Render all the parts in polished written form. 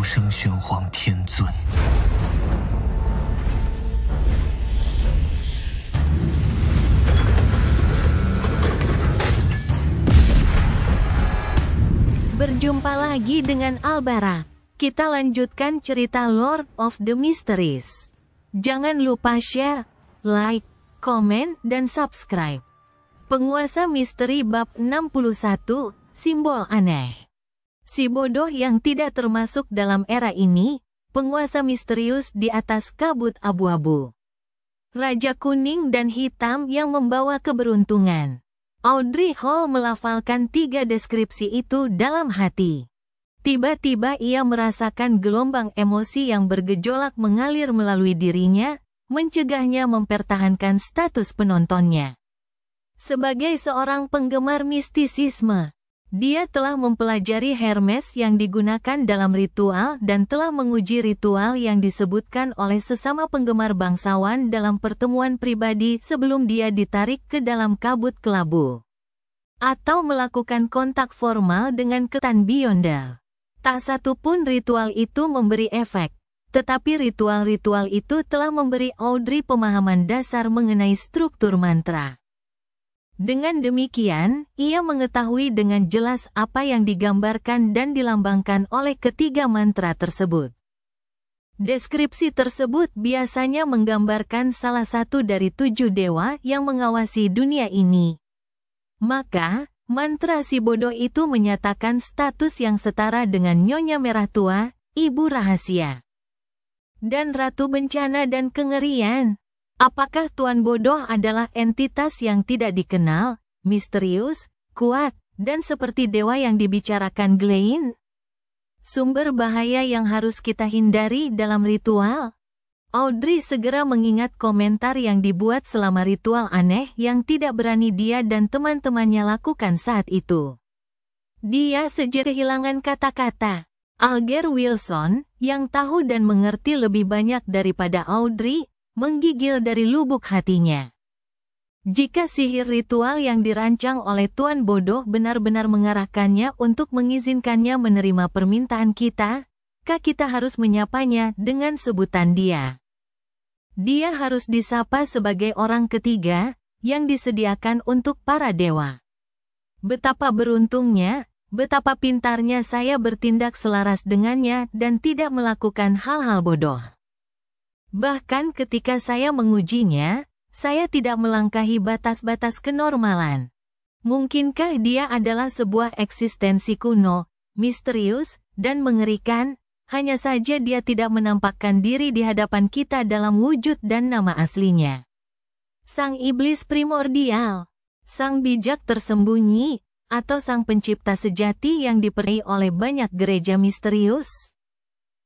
声玄黄天尊。Berjumpa lagi dengan Albara. Kita lanjutkan cerita Lord of the Mysteries. Jangan lupa share, like, komen, dan subscribe. Penguasa misteri bab 61, simbol aneh. Si bodoh yang tidak termasuk dalam era ini, penguasa misterius di atas kabut abu-abu. Raja kuning dan hitam yang membawa keberuntungan. Audrey Hall melafalkan 3 deskripsi itu dalam hati. Tiba-tiba ia merasakan gelombang emosi yang bergejolak mengalir melalui dirinya, mencegahnya mempertahankan status penontonnya. Sebagai seorang penggemar mistisisme, dia telah mempelajari Hermes yang digunakan dalam ritual dan telah menguji ritual yang disebutkan oleh sesama penggemar bangsawan dalam pertemuan pribadi sebelum dia ditarik ke dalam kabut kelabu. Atau melakukan kontak formal dengan ketan Beyonder. Tak satu pun ritual itu memberi efek, tetapi ritual-ritual itu telah memberi Audrey pemahaman dasar mengenai struktur mantra. Dengan demikian, ia mengetahui dengan jelas apa yang digambarkan dan dilambangkan oleh ketiga mantra tersebut. Deskripsi tersebut biasanya menggambarkan salah satu dari 7 dewa yang mengawasi dunia ini. Maka, mantra si bodoh itu menyatakan status yang setara dengan Nyonya Merah Tua, Ibu Rahasia, dan Ratu Bencana dan Kengerian. Apakah Tuan Bodoh adalah entitas yang tidak dikenal, misterius, kuat, dan seperti dewa yang dibicarakan Glenn? Sumber bahaya yang harus kita hindari dalam ritual? Audrey segera mengingat komentar yang dibuat selama ritual aneh yang tidak berani dia dan teman-temannya lakukan saat itu. Dia saja kehilangan kata-kata. Alger Wilson, yang tahu dan mengerti lebih banyak daripada Audrey, menggigil dari lubuk hatinya. Jika sihir ritual yang dirancang oleh Tuan Bodoh benar-benar mengarahkannya untuk mengizinkannya menerima permintaan kita harus menyapanya dengan sebutan dia. Dia harus disapa sebagai orang ketiga yang disediakan untuk para dewa. Betapa beruntungnya, betapa pintarnya saya bertindak selaras dengannya dan tidak melakukan hal-hal bodoh. Bahkan ketika saya mengujinya, saya tidak melangkahi batas-batas kenormalan. Mungkinkah dia adalah sebuah eksistensi kuno, misterius, dan mengerikan? Hanya saja dia tidak menampakkan diri di hadapan kita dalam wujud dan nama aslinya. Sang iblis primordial, sang bijak tersembunyi, atau sang pencipta sejati yang diperai oleh banyak gereja misterius?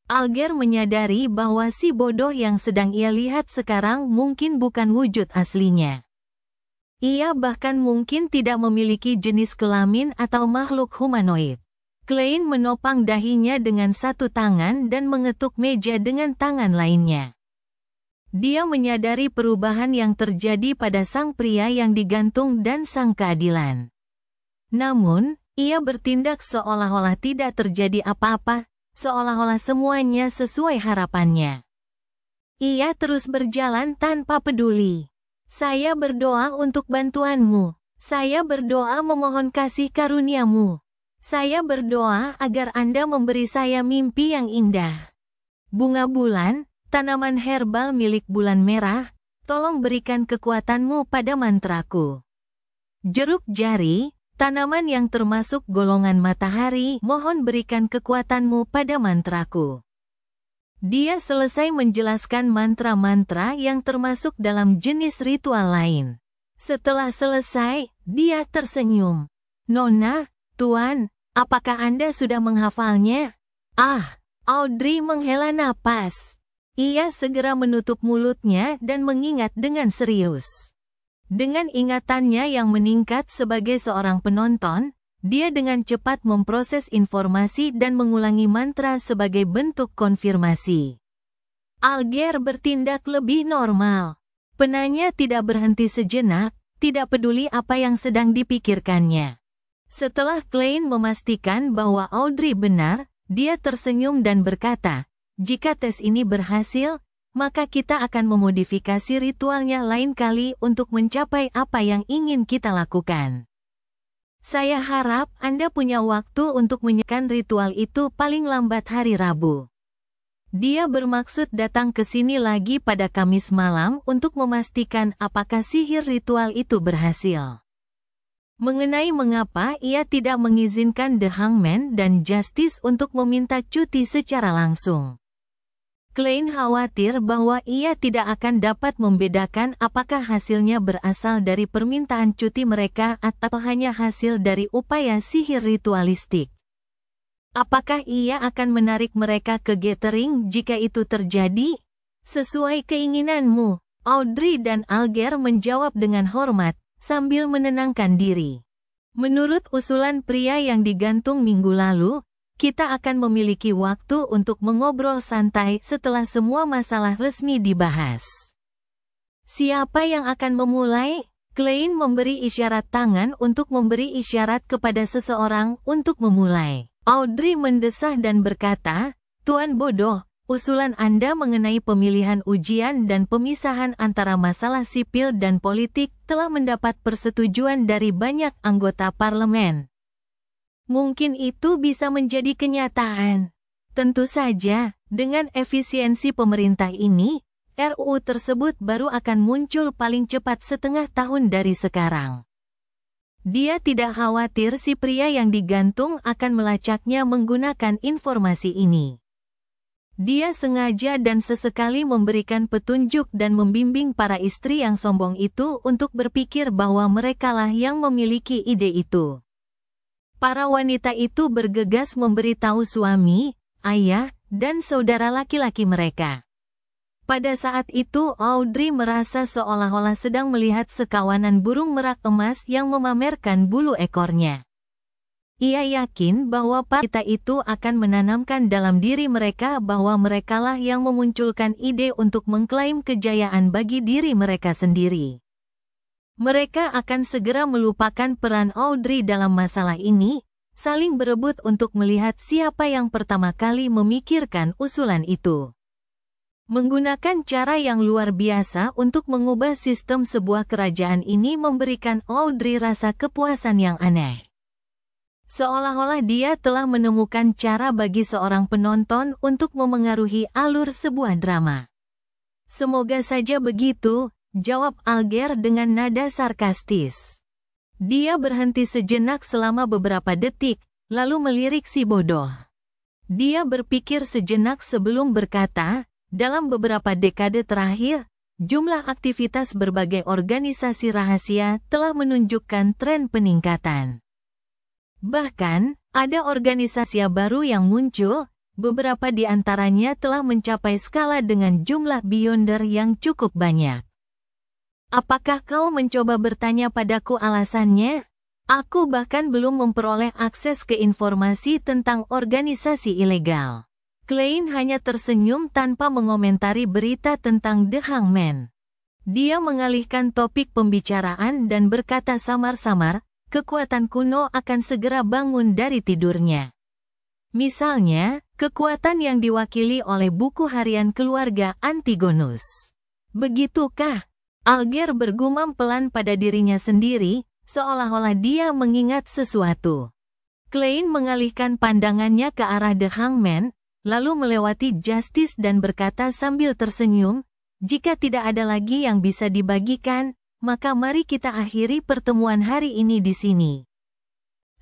Alger menyadari bahwa si bodoh yang sedang ia lihat sekarang mungkin bukan wujud aslinya. Ia bahkan mungkin tidak memiliki jenis kelamin atau makhluk humanoid. Klein menopang dahinya dengan satu tangan dan mengetuk meja dengan tangan lainnya. Dia menyadari perubahan yang terjadi pada sang pria yang digantung dan sang keadilan. Namun, ia bertindak seolah-olah tidak terjadi apa-apa, seolah-olah semuanya sesuai harapannya. Ia terus berjalan tanpa peduli. Saya berdoa untuk bantuanmu. Saya berdoa memohon kasih karuniamu. Saya berdoa agar Anda memberi saya mimpi yang indah. Bunga bulan, tanaman herbal milik bulan merah, tolong berikan kekuatanmu pada mantraku. Jeruk jari, tanaman yang termasuk golongan matahari, mohon berikan kekuatanmu pada mantraku. Dia selesai menjelaskan mantra-mantra yang termasuk dalam jenis ritual lain. Setelah selesai, dia tersenyum. Nona, Tuan, apakah Anda sudah menghafalnya? Audrey menghela napas. Ia segera menutup mulutnya dan mengingat dengan serius. Dengan ingatannya yang meningkat sebagai seorang penonton, dia dengan cepat memproses informasi dan mengulangi mantra sebagai bentuk konfirmasi. Alger bertindak lebih normal. Penanya tidak berhenti sejenak, tidak peduli apa yang sedang dipikirkannya. Setelah Klein memastikan bahwa Audrey benar, Dia tersenyum dan berkata, jika tes ini berhasil, maka kita akan memodifikasi ritualnya lain kali untuk mencapai apa yang ingin kita lakukan. Saya harap Anda punya waktu untuk menyekan ritual itu paling lambat hari Rabu. Dia bermaksud datang ke sini lagi pada Kamis malam untuk memastikan apakah sihir ritual itu berhasil. Mengenai mengapa ia tidak mengizinkan The Hangman dan Justice untuk meminta cuti secara langsung. Klein khawatir bahwa ia tidak akan dapat membedakan apakah hasilnya berasal dari permintaan cuti mereka atau hanya hasil dari upaya sihir ritualistik. Apakah ia akan menarik mereka ke gathering jika itu terjadi? Sesuai keinginanmu, Audrey dan Alger menjawab dengan hormat, sambil menenangkan diri. Menurut usulan pria yang digantung minggu lalu, kita akan memiliki waktu untuk mengobrol santai setelah semua masalah resmi dibahas. Siapa yang akan memulai? Klein memberi isyarat tangan untuk memberi isyarat kepada seseorang untuk memulai. Audrey mendesah dan berkata, Tuan bodoh, usulan Anda mengenai pemilihan ujian dan pemisahan antara masalah sipil dan politik telah mendapat persetujuan dari banyak anggota parlemen. Mungkin itu bisa menjadi kenyataan. Tentu saja, dengan efisiensi pemerintah ini, RUU tersebut baru akan muncul paling cepat setengah tahun dari sekarang. Dia tidak khawatir si pria yang digantung akan melacaknya menggunakan informasi ini. Dia sengaja dan sesekali memberikan petunjuk dan membimbing para istri yang sombong itu untuk berpikir bahwa merekalah yang memiliki ide itu. Para wanita itu bergegas memberitahu suami, ayah, dan saudara laki-laki mereka. Pada saat itu Audrey merasa seolah-olah sedang melihat sekawanan burung merak emas yang memamerkan bulu ekornya. Ia yakin bahwa para wanita itu akan menanamkan dalam diri mereka bahwa merekalah yang memunculkan ide untuk mengklaim kejayaan bagi diri mereka sendiri. Mereka akan segera melupakan peran Audrey dalam masalah ini, saling berebut untuk melihat siapa yang pertama kali memikirkan usulan itu. Menggunakan cara yang luar biasa untuk mengubah sistem sebuah kerajaan ini memberikan Audrey rasa kepuasan yang aneh. Seolah-olah dia telah menemukan cara bagi seorang penonton untuk memengaruhi alur sebuah drama. Semoga saja begitu, jawab Alger dengan nada sarkastis. Dia berhenti sejenak selama beberapa detik, lalu melirik si bodoh. Dia berpikir sejenak sebelum berkata, dalam beberapa dekade terakhir, jumlah aktivitas berbagai organisasi rahasia telah menunjukkan tren peningkatan. Bahkan, ada organisasi baru yang muncul, beberapa di antaranya telah mencapai skala dengan jumlah Beyonder yang cukup banyak. Apakah kau mencoba bertanya padaku alasannya? Aku bahkan belum memperoleh akses ke informasi tentang organisasi ilegal. Klein hanya tersenyum tanpa mengomentari berita tentang The Hangman. Dia mengalihkan topik pembicaraan dan berkata samar-samar, kekuatan kuno akan segera bangun dari tidurnya. Misalnya, kekuatan yang diwakili oleh buku harian keluarga Antigonus. Begitukah? Alger bergumam pelan pada dirinya sendiri, seolah-olah dia mengingat sesuatu. Klein mengalihkan pandangannya ke arah The Hangman, lalu melewati Justice dan berkata sambil tersenyum, jika tidak ada lagi yang bisa dibagikan, maka mari kita akhiri pertemuan hari ini di sini.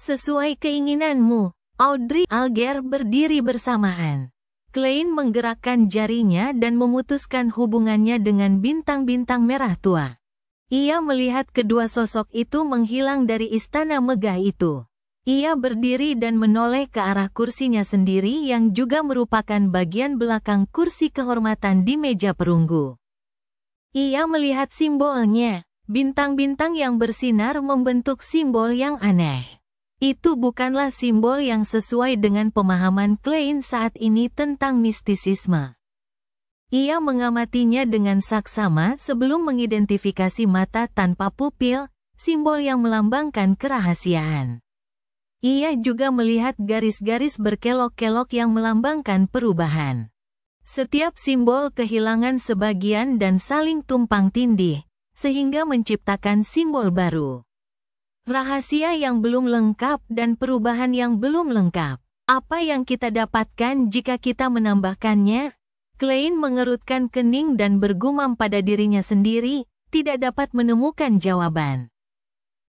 Sesuai keinginanmu, Audrey Alger berdiri bersamaan. Klein menggerakkan jarinya dan memutuskan hubungannya dengan bintang-bintang merah tua. Ia melihat kedua sosok itu menghilang dari istana megah itu. Ia berdiri dan menoleh ke arah kursinya sendiri yang juga merupakan bagian belakang kursi kehormatan di meja perunggu. Ia melihat simbolnya. Bintang-bintang yang bersinar membentuk simbol yang aneh. Itu bukanlah simbol yang sesuai dengan pemahaman Klein saat ini tentang mistisisme. Ia mengamatinya dengan saksama sebelum mengidentifikasi mata tanpa pupil, simbol yang melambangkan kerahasiaan. Ia juga melihat garis-garis berkelok-kelok yang melambangkan perubahan. Setiap simbol kehilangan sebagian dan saling tumpang tindih, sehingga menciptakan simbol baru. Rahasia yang belum lengkap dan perubahan yang belum lengkap. Apa yang kita dapatkan jika kita menambahkannya? Klein mengerutkan kening dan bergumam pada dirinya sendiri, tidak dapat menemukan jawaban.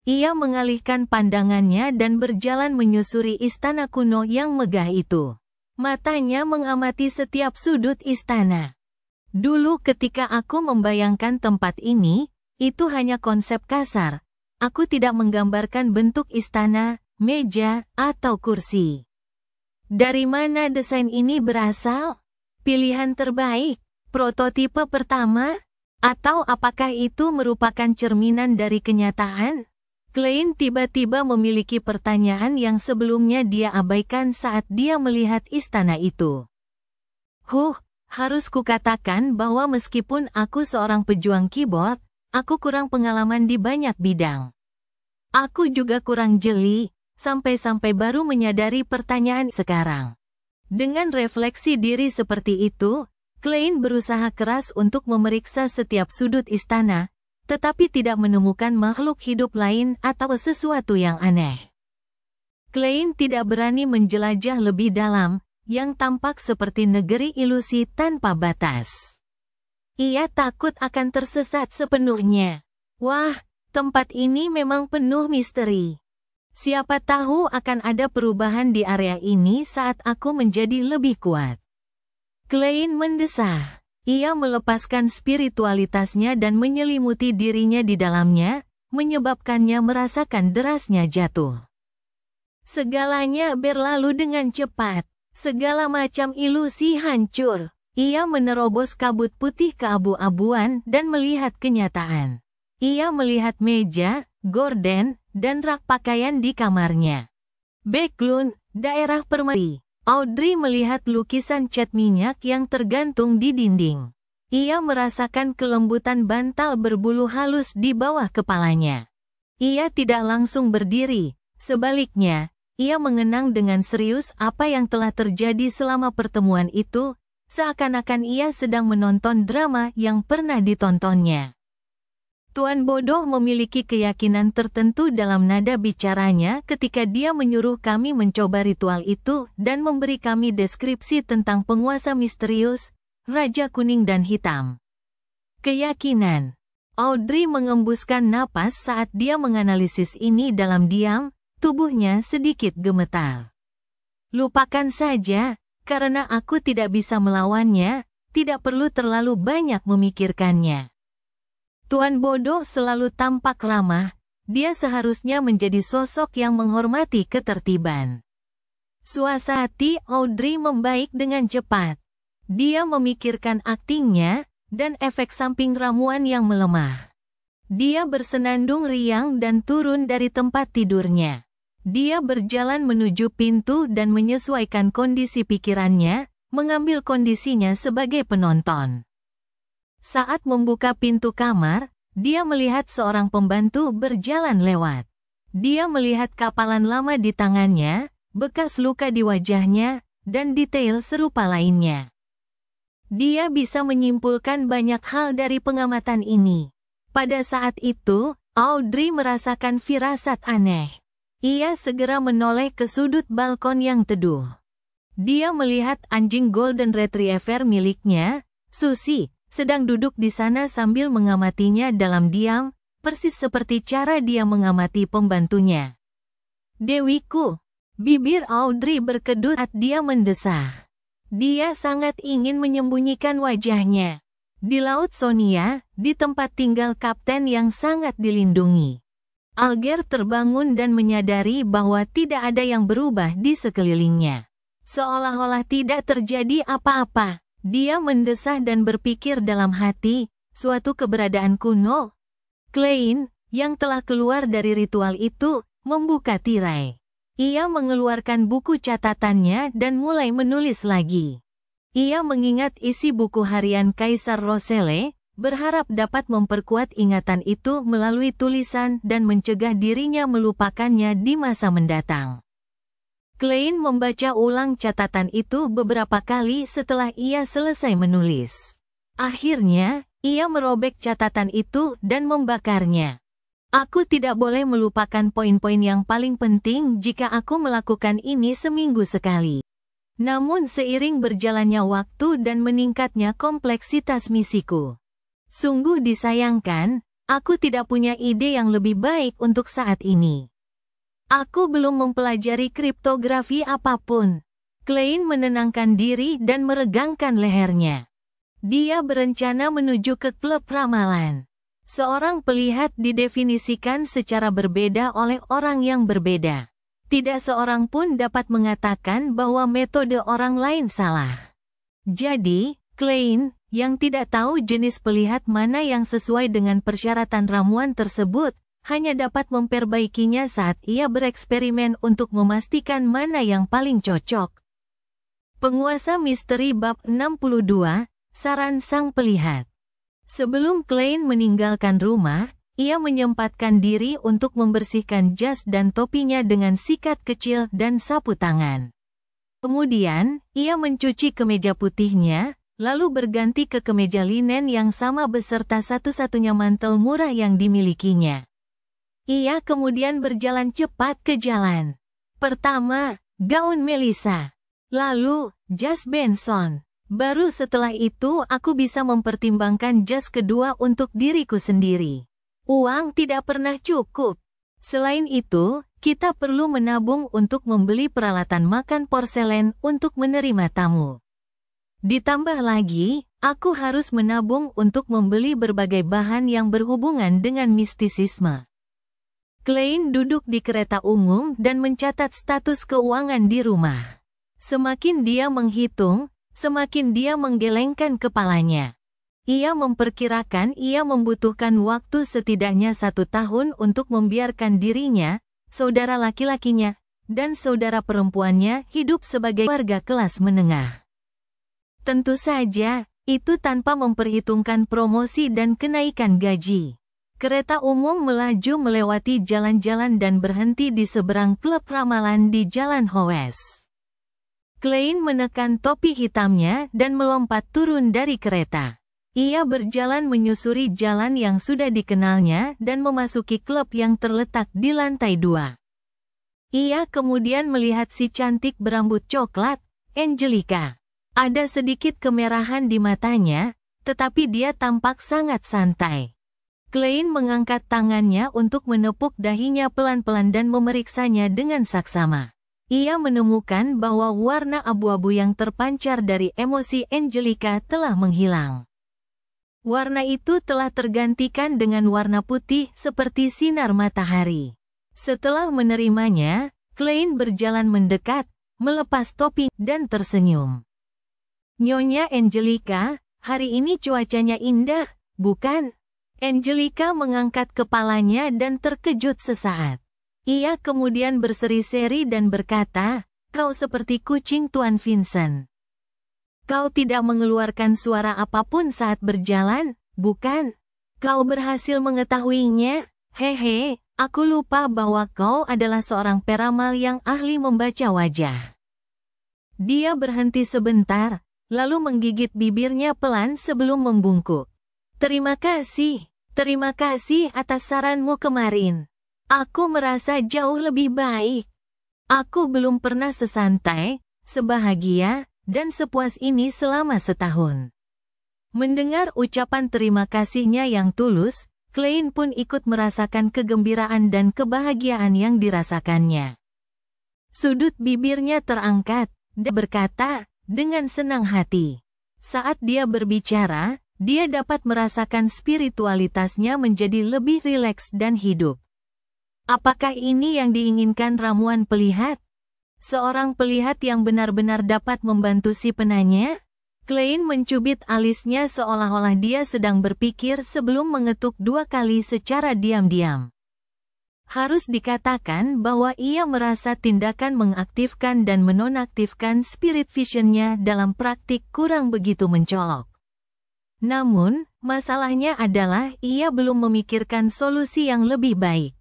Ia mengalihkan pandangannya dan berjalan menyusuri istana kuno yang megah itu. Matanya mengamati setiap sudut istana. Dulu ketika aku membayangkan tempat ini, itu hanya konsep kasar. Aku tidak menggambarkan bentuk istana, meja, atau kursi. Dari mana desain ini berasal? Pilihan terbaik? Prototipe pertama? Atau apakah itu merupakan cerminan dari kenyataan? Klein tiba-tiba memiliki pertanyaan yang sebelumnya dia abaikan saat dia melihat istana itu. Harus kukatakan bahwa meskipun aku seorang pejuang keyboard, aku kurang pengalaman di banyak bidang. Aku juga kurang jeli, sampai-sampai baru menyadari pertanyaan sekarang. Dengan refleksi diri seperti itu, Klein berusaha keras untuk memeriksa setiap sudut istana, tetapi tidak menemukan makhluk hidup lain atau sesuatu yang aneh. Klein tidak berani menjelajah lebih dalam, yang tampak seperti negeri ilusi tanpa batas. Ia takut akan tersesat sepenuhnya. Wah, tempat ini memang penuh misteri. Siapa tahu akan ada perubahan di area ini saat aku menjadi lebih kuat. Klein mendesah. Ia melepaskan spiritualitasnya dan menyelimuti dirinya di dalamnya, menyebabkannya merasakan derasnya jatuh. Segalanya berlalu dengan cepat. Segala macam ilusi hancur. Ia menerobos kabut putih keabu-abuan dan melihat kenyataan. Ia melihat meja, gorden, dan rak pakaian di kamarnya. Backlund, daerah permai. Audrey melihat lukisan cat minyak yang tergantung di dinding. Ia merasakan kelembutan bantal berbulu halus di bawah kepalanya. Ia tidak langsung berdiri, sebaliknya, ia mengenang dengan serius apa yang telah terjadi selama pertemuan itu, seakan-akan ia sedang menonton drama yang pernah ditontonnya. Tuan Bodoh memiliki keyakinan tertentu dalam nada bicaranya ketika dia menyuruh kami mencoba ritual itu dan memberi kami deskripsi tentang penguasa misterius, Raja Kuning dan Hitam. Keyakinan. Audrey mengembuskan napas saat dia menganalisis ini dalam diam, tubuhnya sedikit gemetar. Lupakan saja, karena aku tidak bisa melawannya, tidak perlu terlalu banyak memikirkannya. Tuan Bodoh selalu tampak ramah, dia seharusnya menjadi sosok yang menghormati ketertiban. Suasana hati Audrey membaik dengan cepat. Dia memikirkan aktingnya, dan efek samping ramuan yang melemah. Dia bersenandung riang dan turun dari tempat tidurnya. Dia berjalan menuju pintu dan menyesuaikan kondisi pikirannya, mengambil kondisinya sebagai penonton. Saat membuka pintu kamar, dia melihat seorang pembantu berjalan lewat. Dia melihat kapalan lama di tangannya, bekas luka di wajahnya, dan detail serupa lainnya. Dia bisa menyimpulkan banyak hal dari pengamatan ini. Pada saat itu, Audrey merasakan firasat aneh. Ia segera menoleh ke sudut balkon yang teduh. Dia melihat anjing Golden Retriever miliknya, Susie, sedang duduk di sana sambil mengamatinya dalam diam, persis seperti cara dia mengamati pembantunya. Dewiku, bibir Audrey berkedut saat dia mendesah. Dia sangat ingin menyembunyikan wajahnya. Di Laut Sonia, di tempat tinggal kapten yang sangat dilindungi. Alger terbangun dan menyadari bahwa tidak ada yang berubah di sekelilingnya. Seolah-olah tidak terjadi apa-apa. Dia mendesah dan berpikir dalam hati, suatu keberadaan kuno. Klein, yang telah keluar dari ritual itu, membuka tirai. Ia mengeluarkan buku catatannya dan mulai menulis lagi. Ia mengingat isi buku harian Kaisar Roselle, berharap dapat memperkuat ingatan itu melalui tulisan dan mencegah dirinya melupakannya di masa mendatang. Klein membaca ulang catatan itu beberapa kali setelah ia selesai menulis. Akhirnya, ia merobek catatan itu dan membakarnya. Aku tidak boleh melupakan poin-poin yang paling penting jika aku melakukan ini seminggu sekali. Namun seiring berjalannya waktu dan meningkatnya kompleksitas misiku, sungguh disayangkan, aku tidak punya ide yang lebih baik untuk saat ini. Aku belum mempelajari kriptografi apapun. Klein menenangkan diri dan meregangkan lehernya. Dia berencana menuju ke klub ramalan. Seorang pelihat didefinisikan secara berbeda oleh orang yang berbeda. Tidak seorang pun dapat mengatakan bahwa metode orang lain salah. Jadi, Klein, yang tidak tahu jenis pelihat mana yang sesuai dengan persyaratan ramuan tersebut, hanya dapat memperbaikinya saat ia bereksperimen untuk memastikan mana yang paling cocok. Penguasa Misteri Bab 62, Saran Sang Pelihat. Sebelum Klein meninggalkan rumah, ia menyempatkan diri untuk membersihkan jas dan topinya dengan sikat kecil dan sapu tangan. Kemudian, ia mencuci kemeja putihnya, lalu berganti ke kemeja linen yang sama beserta satu-satunya mantel murah yang dimilikinya. Ia kemudian berjalan cepat ke jalan. Pertama, gaun Melissa. Lalu, jas Benson. Baru setelah itu aku bisa mempertimbangkan jas kedua untuk diriku sendiri. Uang tidak pernah cukup. Selain itu, kita perlu menabung untuk membeli peralatan makan porselen untuk menerima tamu. Ditambah lagi, aku harus menabung untuk membeli berbagai bahan yang berhubungan dengan mistisisme. Klein duduk di kereta umum dan mencatat status keuangan di rumah. Semakin dia menghitung, semakin dia menggelengkan kepalanya. Ia memperkirakan ia membutuhkan waktu setidaknya 1 tahun untuk membiarkan dirinya, saudara laki-lakinya, dan saudara perempuannya hidup sebagai warga kelas menengah. Tentu saja, itu tanpa memperhitungkan promosi dan kenaikan gaji. Kereta umum melaju melewati jalan-jalan dan berhenti di seberang klub ramalan di Jalan Howes. Klein menekan topi hitamnya dan melompat turun dari kereta. Ia berjalan menyusuri jalan yang sudah dikenalnya dan memasuki klub yang terletak di lantai 2. Ia kemudian melihat si cantik berambut coklat, Angelica. Ada sedikit kemerahan di matanya, tetapi dia tampak sangat santai. Klein mengangkat tangannya untuk menepuk dahinya pelan-pelan dan memeriksanya dengan saksama. Ia menemukan bahwa warna abu-abu yang terpancar dari emosi Angelica telah menghilang. Warna itu telah tergantikan dengan warna putih seperti sinar matahari. Setelah menerimanya, Klein berjalan mendekat, melepas topi, dan tersenyum. Nyonya Angelica, hari ini cuacanya indah, bukan? Angelica mengangkat kepalanya dan terkejut sesaat. Ia kemudian berseri-seri dan berkata, "Kau seperti kucing Tuan Vincent. Kau tidak mengeluarkan suara apapun saat berjalan, bukan? Kau berhasil mengetahuinya? Hehe, aku lupa bahwa kau adalah seorang peramal yang ahli membaca wajah." Dia berhenti sebentar, lalu menggigit bibirnya pelan sebelum membungkuk. Terima kasih atas saranmu kemarin. Aku merasa jauh lebih baik. Aku belum pernah sesantai, sebahagia, dan sepuas ini selama setahun. Mendengar ucapan terima kasihnya yang tulus, Klein pun ikut merasakan kegembiraan dan kebahagiaan yang dirasakannya. Sudut bibirnya terangkat, dan berkata, dengan senang hati. Saat dia berbicara, dia dapat merasakan spiritualitasnya menjadi lebih rileks dan hidup. Apakah ini yang diinginkan ramuan pelihat? Seorang pelihat yang benar-benar dapat membantu si penanya? Klein mencubit alisnya seolah-olah dia sedang berpikir sebelum mengetuk 2 kali secara diam-diam. Harus dikatakan bahwa ia merasa tindakan mengaktifkan dan menonaktifkan spirit vision-nya dalam praktik kurang begitu mencolok. Namun, masalahnya adalah ia belum memikirkan solusi yang lebih baik.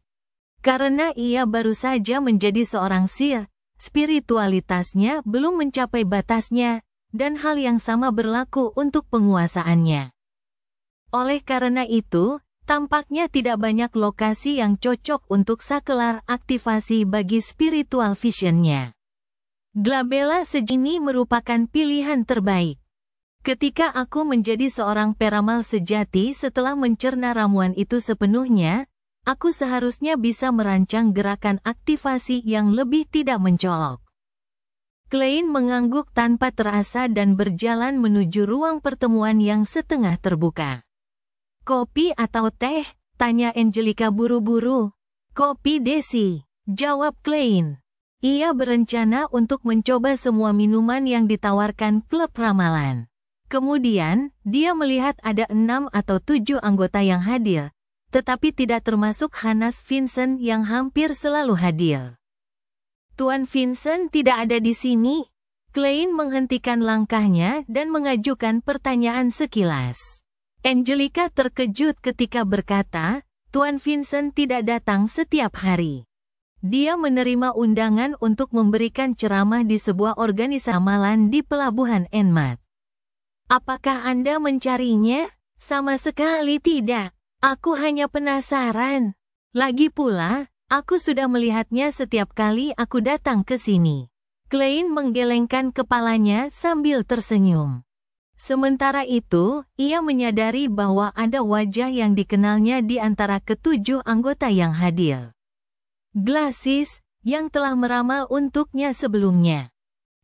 Karena ia baru saja menjadi seorang seer, spiritualitasnya belum mencapai batasnya, dan hal yang sama berlaku untuk penguasaannya. Oleh karena itu, tampaknya tidak banyak lokasi yang cocok untuk sakelar aktivasi bagi spiritual visionnya. Glabella sejini merupakan pilihan terbaik. Ketika aku menjadi seorang peramal sejati setelah mencerna ramuan itu sepenuhnya, aku seharusnya bisa merancang gerakan aktivasi yang lebih tidak mencolok. Klein mengangguk tanpa terasa dan berjalan menuju ruang pertemuan yang setengah terbuka. "Kopi atau teh?" tanya Angelica buru-buru. "Kopi, Desi," jawab Klein. Ia berencana untuk mencoba semua minuman yang ditawarkan klub ramalan. Kemudian, dia melihat ada 6 atau 7 anggota yang hadir, tetapi tidak termasuk Hannes Vincent yang hampir selalu hadir. "Tuan Vincent tidak ada di sini?" Klein menghentikan langkahnya dan mengajukan pertanyaan sekilas. Angelica terkejut ketika berkata, "Tuan Vincent tidak datang setiap hari. Dia menerima undangan untuk memberikan ceramah di sebuah organisasi ramalan di Pelabuhan Enmat." "Apakah Anda mencarinya?" "Sama sekali tidak. Aku hanya penasaran. Lagi pula, aku sudah melihatnya setiap kali aku datang ke sini." Klein menggelengkan kepalanya sambil tersenyum. Sementara itu, ia menyadari bahwa ada wajah yang dikenalnya di antara ketujuh anggota yang hadir. Glasis, yang telah meramal untuknya sebelumnya,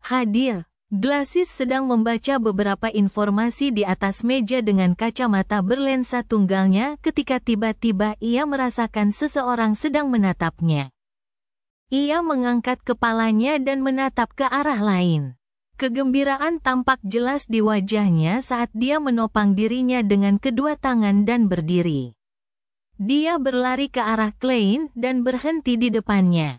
hadir. Glasis sedang membaca beberapa informasi di atas meja dengan kacamata berlensa tunggalnya ketika tiba-tiba ia merasakan seseorang sedang menatapnya. Ia mengangkat kepalanya dan menatap ke arah lain. Kegembiraan tampak jelas di wajahnya saat dia menopang dirinya dengan kedua tangan dan berdiri. Dia berlari ke arah Klein dan berhenti di depannya.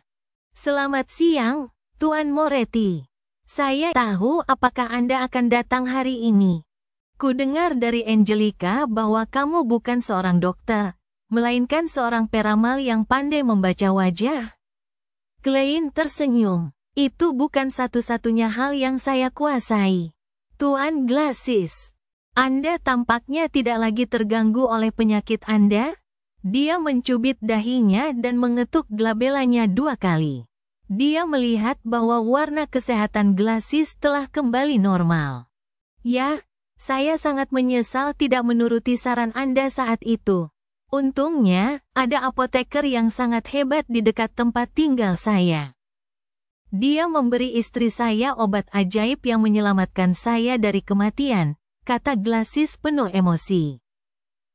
"Selamat siang, Tuan Moretti. Saya tahu apakah Anda akan datang hari ini. Kudengar dari Angelica bahwa kamu bukan seorang dokter, melainkan seorang peramal yang pandai membaca wajah." Klein tersenyum. "Itu bukan satu-satunya hal yang saya kuasai, Tuan Glasis. Anda tampaknya tidak lagi terganggu oleh penyakit Anda?" Dia mencubit dahinya dan mengetuk glabellanya 2 kali. Dia melihat bahwa warna kesehatan Glasis telah kembali normal. "Ya, saya sangat menyesal tidak menuruti saran Anda saat itu. Untungnya, ada apoteker yang sangat hebat di dekat tempat tinggal saya. Dia memberi istri saya obat ajaib yang menyelamatkan saya dari kematian," kata Glasis penuh emosi.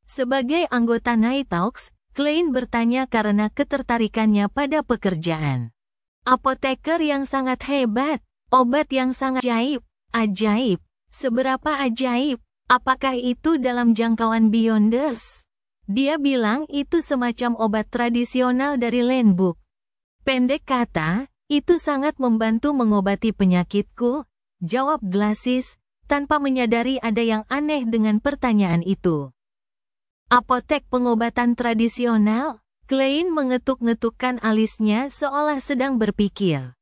Sebagai anggota Night Hawks, Klein bertanya karena ketertarikannya pada pekerjaan. "Apoteker yang sangat hebat, obat yang sangat ajaib. Seberapa ajaib? Apakah itu dalam jangkauan Beyonders?" Dia bilang itu semacam obat tradisional dari Landbook. "Pendek kata, itu sangat membantu mengobati penyakitku," jawab Glasis, tanpa menyadari ada yang aneh dengan pertanyaan itu. "Apotek pengobatan tradisional?" Klein mengetuk-ngetukkan alisnya seolah sedang berpikir.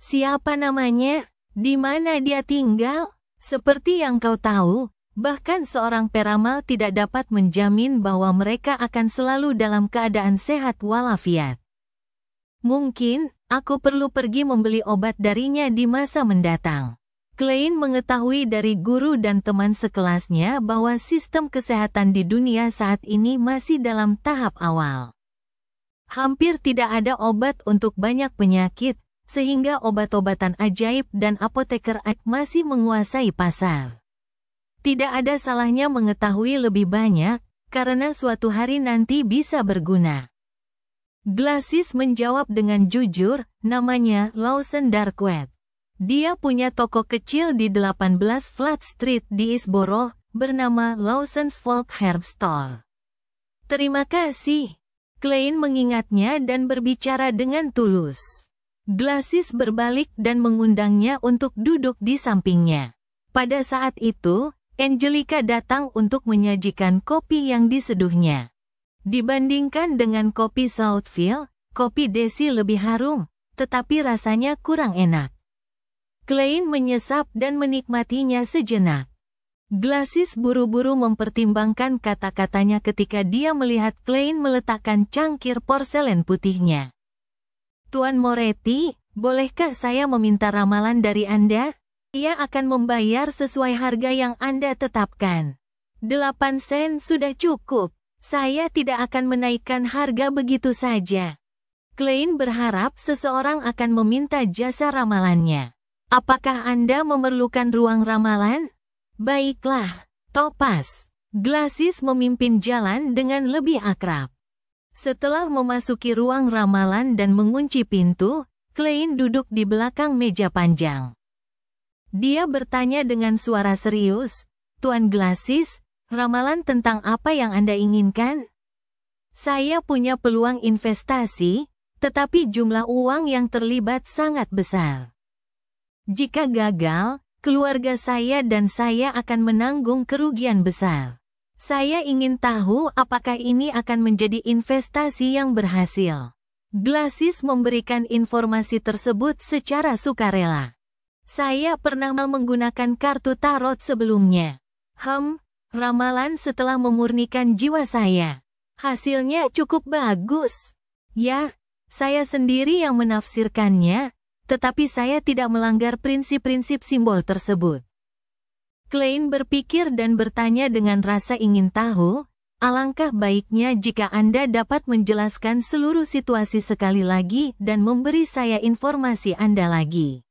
"Siapa namanya? Di mana dia tinggal? Seperti yang kau tahu, bahkan seorang peramal tidak dapat menjamin bahwa mereka akan selalu dalam keadaan sehat walafiat. Mungkin, aku perlu pergi membeli obat darinya di masa mendatang." Klein mengetahui dari guru dan teman sekelasnya bahwa sistem kesehatan di dunia saat ini masih dalam tahap awal. Hampir tidak ada obat untuk banyak penyakit, sehingga obat-obatan ajaib dan apoteker masih menguasai pasar. Tidak ada salahnya mengetahui lebih banyak, karena suatu hari nanti bisa berguna. Glasis menjawab dengan jujur, namanya Lawson Darkwood. Dia punya toko kecil di 18 Flat Street di Eastborough, bernama Lawson's Folk Herb Store. "Terima kasih." Klein mengingatnya dan berbicara dengan tulus. Glasis berbalik dan mengundangnya untuk duduk di sampingnya. Pada saat itu, Angelica datang untuk menyajikan kopi yang diseduhnya. Dibandingkan dengan kopi Southfield, kopi Desi lebih harum, tetapi rasanya kurang enak. Klein menyesap dan menikmatinya sejenak. Glassis buru-buru mempertimbangkan kata-katanya ketika dia melihat Klein meletakkan cangkir porselen putihnya. Tuan Moretti, bolehkah saya meminta ramalan dari Anda? Ia akan membayar sesuai harga yang Anda tetapkan. 8 sen sudah cukup. Saya tidak akan menaikkan harga begitu saja. Klein berharap seseorang akan meminta jasa ramalannya. Apakah Anda memerlukan ruang ramalan? Baiklah, Topaz. Glassis memimpin jalan dengan lebih akrab. Setelah memasuki ruang ramalan dan mengunci pintu, Klein duduk di belakang meja panjang. Dia bertanya dengan suara serius, Tuan Glassis, ramalan tentang apa yang Anda inginkan? Saya punya peluang investasi, tetapi jumlah uang yang terlibat sangat besar. Jika gagal, keluarga saya dan saya akan menanggung kerugian besar. Saya ingin tahu apakah ini akan menjadi investasi yang berhasil. Glassis memberikan informasi tersebut secara sukarela. Saya pernah menggunakan kartu tarot sebelumnya. Ramalan setelah memurnikan jiwa saya. Hasilnya cukup bagus. Ya, saya sendiri yang menafsirkannya, tetapi saya tidak melanggar prinsip-prinsip simbol tersebut. Klein berpikir dan bertanya dengan rasa ingin tahu, alangkah baiknya jika Anda dapat menjelaskan seluruh situasi sekali lagi dan memberi saya informasi Anda lagi.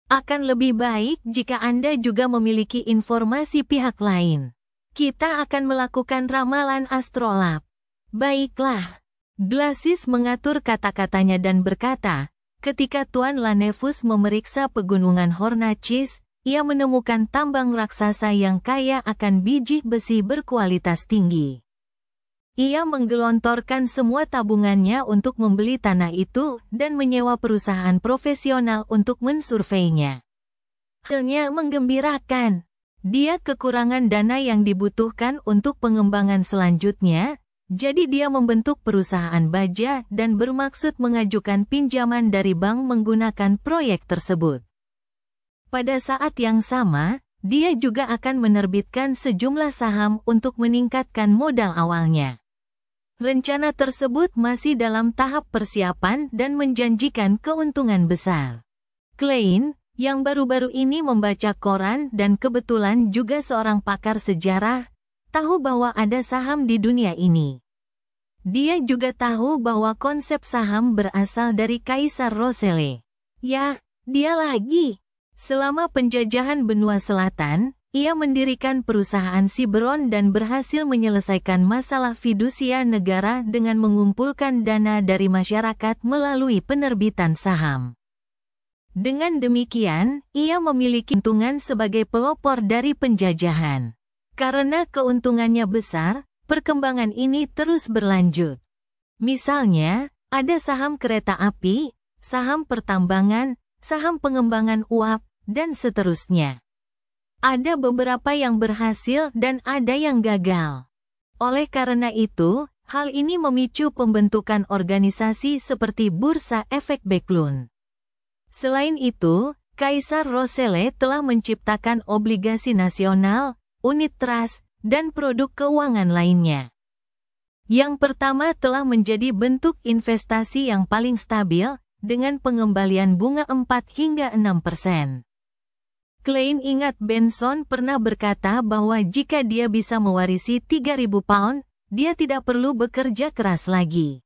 Akan lebih baik jika Anda juga memiliki informasi pihak lain. Kita akan melakukan ramalan astrolab. Baiklah. Glassis mengatur kata-katanya dan berkata, ketika Tuan Lanevus memeriksa pegunungan Hornachis, ia menemukan tambang raksasa yang kaya akan biji besi berkualitas tinggi. Ia menggelontorkan semua tabungannya untuk membeli tanah itu dan menyewa perusahaan profesional untuk mensurveinya. Hasilnya menggembirakan. Dia kekurangan dana yang dibutuhkan untuk pengembangan selanjutnya, jadi dia membentuk perusahaan baja dan bermaksud mengajukan pinjaman dari bank menggunakan proyek tersebut. Pada saat yang sama, dia juga akan menerbitkan sejumlah saham untuk meningkatkan modal awalnya. Rencana tersebut masih dalam tahap persiapan dan menjanjikan keuntungan besar. Klein, yang baru-baru ini membaca koran dan kebetulan juga seorang pakar sejarah, tahu bahwa ada saham di dunia ini. Dia juga tahu bahwa konsep saham berasal dari Kaisar Roselle. Ya, dia lagi. Selama penjajahan benua selatan, ia mendirikan perusahaan Ciberon dan berhasil menyelesaikan masalah fidusia negara dengan mengumpulkan dana dari masyarakat melalui penerbitan saham. Dengan demikian, ia memiliki keuntungan sebagai pelopor dari penjajahan. Karena keuntungannya besar, perkembangan ini terus berlanjut. Misalnya, ada saham kereta api, saham pertambangan, saham pengembangan uap, dan seterusnya. Ada beberapa yang berhasil dan ada yang gagal. Oleh karena itu, hal ini memicu pembentukan organisasi seperti Bursa Efek Backlund. Selain itu, Kaisar Roselle telah menciptakan obligasi nasional, unit trust, dan produk keuangan lainnya. Yang pertama telah menjadi bentuk investasi yang paling stabil, dengan pengembalian bunga 4 hingga 6%. Klein ingat Benson pernah berkata bahwa jika dia bisa mewarisi 3.000 pound, dia tidak perlu bekerja keras lagi.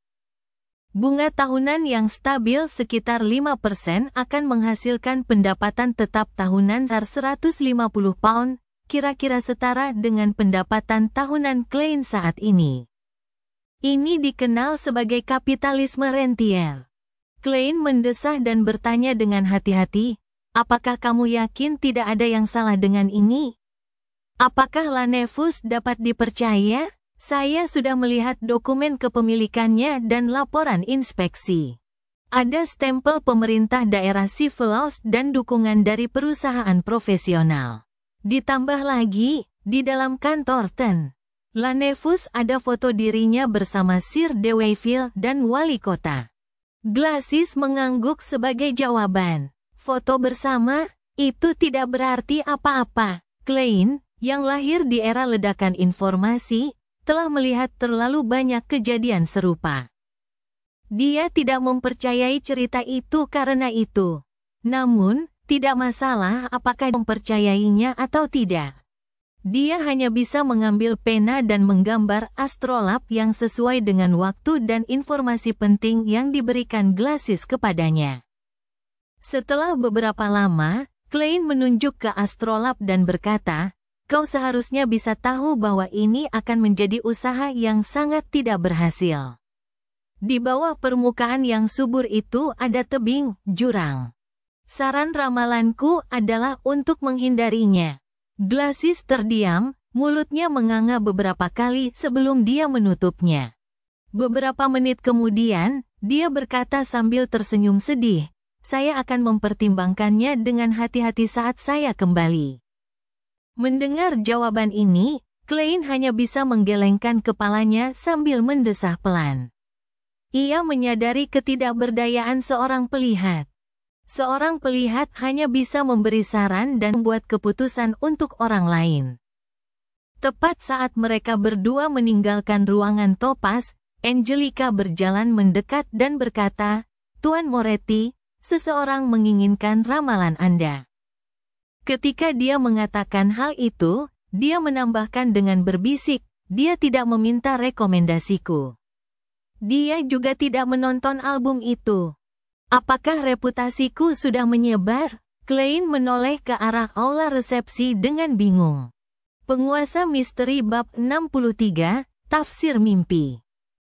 Bunga tahunan yang stabil sekitar 5% akan menghasilkan pendapatan tetap tahunan 150 pound, kira-kira setara dengan pendapatan tahunan Klein saat ini. Ini dikenal sebagai kapitalisme rentier. Klein mendesah dan bertanya dengan hati-hati, apakah kamu yakin tidak ada yang salah dengan ini? Apakah Lanevus dapat dipercaya? Saya sudah melihat dokumen kepemilikannya dan laporan inspeksi. Ada stempel pemerintah daerah Civilos dan dukungan dari perusahaan profesional. Ditambah lagi, di dalam kantor Lanevus ada foto dirinya bersama Sir de Wayville dan wali kota. Glasses mengangguk sebagai jawaban. Foto bersama, itu tidak berarti apa-apa. Klein, yang lahir di era ledakan informasi, telah melihat terlalu banyak kejadian serupa. Dia tidak mempercayai cerita itu karena itu. Namun, tidak masalah apakah mempercayainya atau tidak. Dia hanya bisa mengambil pena dan menggambar astrolab yang sesuai dengan waktu dan informasi penting yang diberikan Glasses kepadanya. Setelah beberapa lama, Klein menunjuk ke astrolab dan berkata, "Kau seharusnya bisa tahu bahwa ini akan menjadi usaha yang sangat tidak berhasil. Di bawah permukaan yang subur itu ada tebing, jurang. Saran ramalanku adalah untuk menghindarinya." Glasses terdiam, mulutnya menganga beberapa kali sebelum dia menutupnya. Beberapa menit kemudian, dia berkata sambil tersenyum sedih, "Saya akan mempertimbangkannya dengan hati-hati saat saya kembali." Mendengar jawaban ini, Klein hanya bisa menggelengkan kepalanya sambil mendesah pelan. Ia menyadari ketidakberdayaan seorang pelihat. Seorang pelihat hanya bisa memberi saran dan membuat keputusan untuk orang lain. Tepat saat mereka berdua meninggalkan ruangan Topaz, Angelica berjalan mendekat dan berkata, "Tuan Moretti, seseorang menginginkan ramalan Anda." Ketika dia mengatakan hal itu, dia menambahkan dengan berbisik, "Dia tidak meminta rekomendasiku. Dia juga tidak menonton album itu. Apakah reputasiku sudah menyebar?" Klein menoleh ke arah aula resepsi dengan bingung. Penguasa misteri bab 63, tafsir mimpi.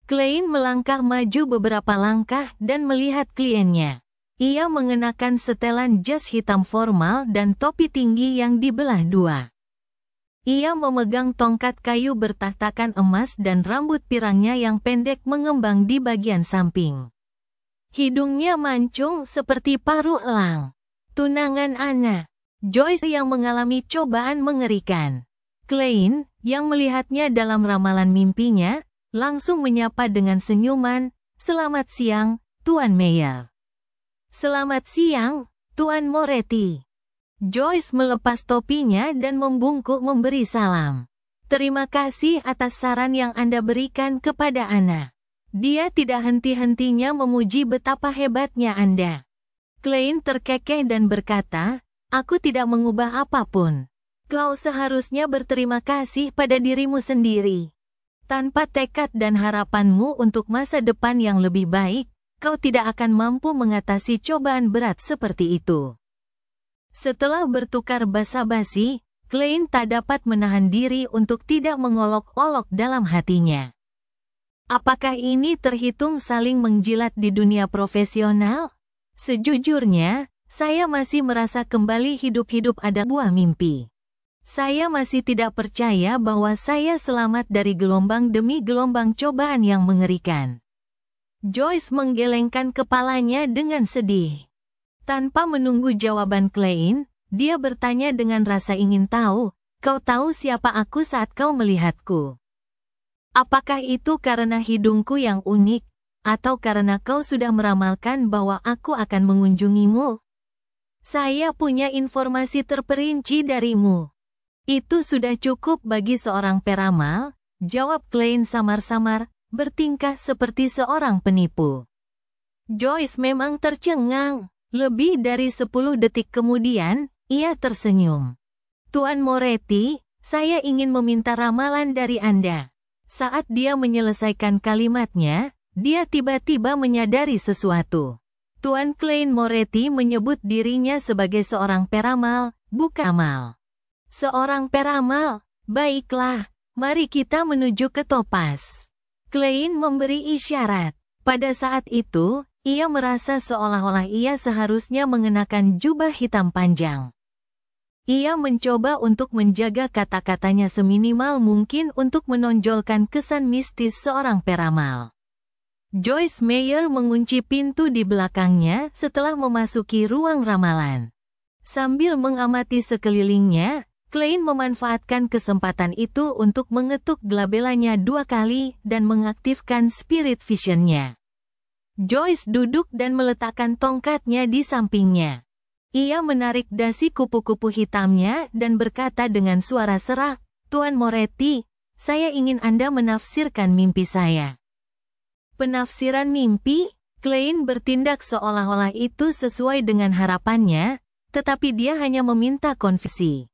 Klein melangkah maju beberapa langkah dan melihat kliennya. Ia mengenakan setelan jas hitam formal dan topi tinggi yang dibelah dua. Ia memegang tongkat kayu bertahtakan emas dan rambut pirangnya yang pendek mengembang di bagian samping. Hidungnya mancung seperti paruh elang. Tunangan Anna. Joyce yang mengalami cobaan mengerikan. Klein, yang melihatnya dalam ramalan mimpinya, langsung menyapa dengan senyuman, "Selamat siang, Tuan Mayer." "Selamat siang, Tuan Moretti." Joyce melepas topinya dan membungkuk memberi salam. "Terima kasih atas saran yang Anda berikan kepada Anna. Dia tidak henti-hentinya memuji betapa hebatnya Anda." Klein terkekeh dan berkata, "Aku tidak mengubah apapun. Kau seharusnya berterima kasih pada dirimu sendiri. Tanpa tekad dan harapanmu untuk masa depan yang lebih baik, kau tidak akan mampu mengatasi cobaan berat seperti itu." Setelah bertukar basa-basi, Klein tak dapat menahan diri untuk tidak mengolok-olok dalam hatinya. Apakah ini terhitung saling menjilat di dunia profesional? Sejujurnya, saya masih merasa kembali hidup-hidup ada buah mimpi. Saya masih tidak percaya bahwa saya selamat dari gelombang demi gelombang cobaan yang mengerikan. Joyce menggelengkan kepalanya dengan sedih. Tanpa menunggu jawaban Klein, dia bertanya dengan rasa ingin tahu, "Kau tahu siapa aku saat kau melihatku? Apakah itu karena hidungku yang unik, atau karena kau sudah meramalkan bahwa aku akan mengunjungimu?" "Saya punya informasi terperinci darimu." "Itu sudah cukup bagi seorang peramal," jawab Klein samar-samar, bertingkah seperti seorang penipu. Joyce memang tercengang. Lebih dari 10 detik kemudian, ia tersenyum. "Tuan Moretti, saya ingin meminta ramalan dari Anda." Saat dia menyelesaikan kalimatnya, dia tiba-tiba menyadari sesuatu. Tuan Klein Moretti menyebut dirinya sebagai seorang peramal, bukan amal. "Seorang peramal? Baiklah, mari kita menuju ke Topaz." Klein memberi isyarat. Pada saat itu, ia merasa seolah-olah ia seharusnya mengenakan jubah hitam panjang. Ia mencoba untuk menjaga kata-katanya seminimal mungkin untuk menonjolkan kesan mistis seorang peramal. Joyce Mayer mengunci pintu di belakangnya setelah memasuki ruang ramalan. Sambil mengamati sekelilingnya, Klein memanfaatkan kesempatan itu untuk mengetuk glabelanya 2 kali dan mengaktifkan spirit vision-nya. Joyce duduk dan meletakkan tongkatnya di sampingnya. Ia menarik dasi kupu-kupu hitamnya dan berkata dengan suara serak, "Tuan Moretti, saya ingin Anda menafsirkan mimpi saya." Penafsiran mimpi? Klein bertindak seolah-olah itu sesuai dengan harapannya, tetapi dia hanya meminta konfirmasi.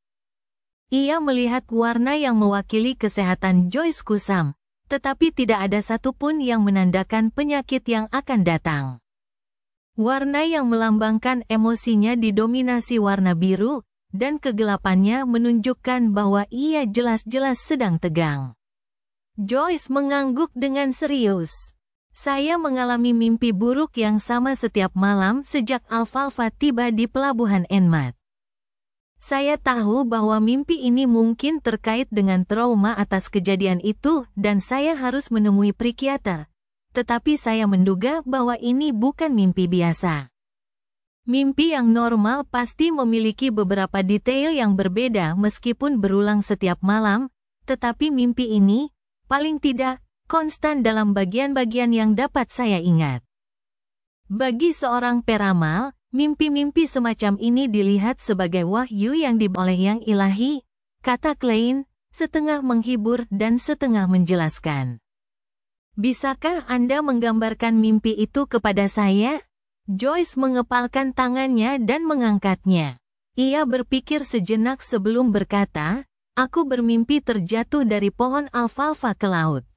Ia melihat warna yang mewakili kesehatan Joyce kusam, tetapi tidak ada satupun yang menandakan penyakit yang akan datang. Warna yang melambangkan emosinya didominasi warna biru, dan kegelapannya menunjukkan bahwa ia jelas-jelas sedang tegang. Joyce mengangguk dengan serius. "Saya mengalami mimpi buruk yang sama setiap malam sejak Alfalfa tiba di pelabuhan Enmat. Saya tahu bahwa mimpi ini mungkin terkait dengan trauma atas kejadian itu dan saya harus menemui psikiater. Tetapi saya menduga bahwa ini bukan mimpi biasa. Mimpi yang normal pasti memiliki beberapa detail yang berbeda meskipun berulang setiap malam, tetapi mimpi ini, paling tidak, konstan dalam bagian-bagian yang dapat saya ingat." Bagi seorang peramal, mimpi-mimpi semacam ini dilihat sebagai wahyu yang dibawa oleh yang ilahi, kata Klein, setengah menghibur dan setengah menjelaskan. "Bisakah Anda menggambarkan mimpi itu kepada saya?" Joyce mengepalkan tangannya dan mengangkatnya. Ia berpikir sejenak sebelum berkata, "Aku bermimpi terjatuh dari pohon alfalfa ke laut.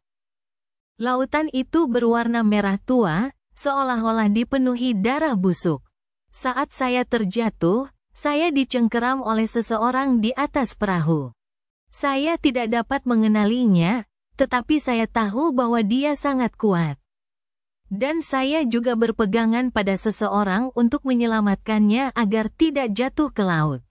Lautan itu berwarna merah tua, seolah-olah dipenuhi darah busuk. Saat saya terjatuh, saya dicengkeram oleh seseorang di atas perahu. Saya tidak dapat mengenalinya, tetapi saya tahu bahwa dia sangat kuat. Dan saya juga berpegangan pada seseorang untuk menyelamatkannya agar tidak jatuh ke laut.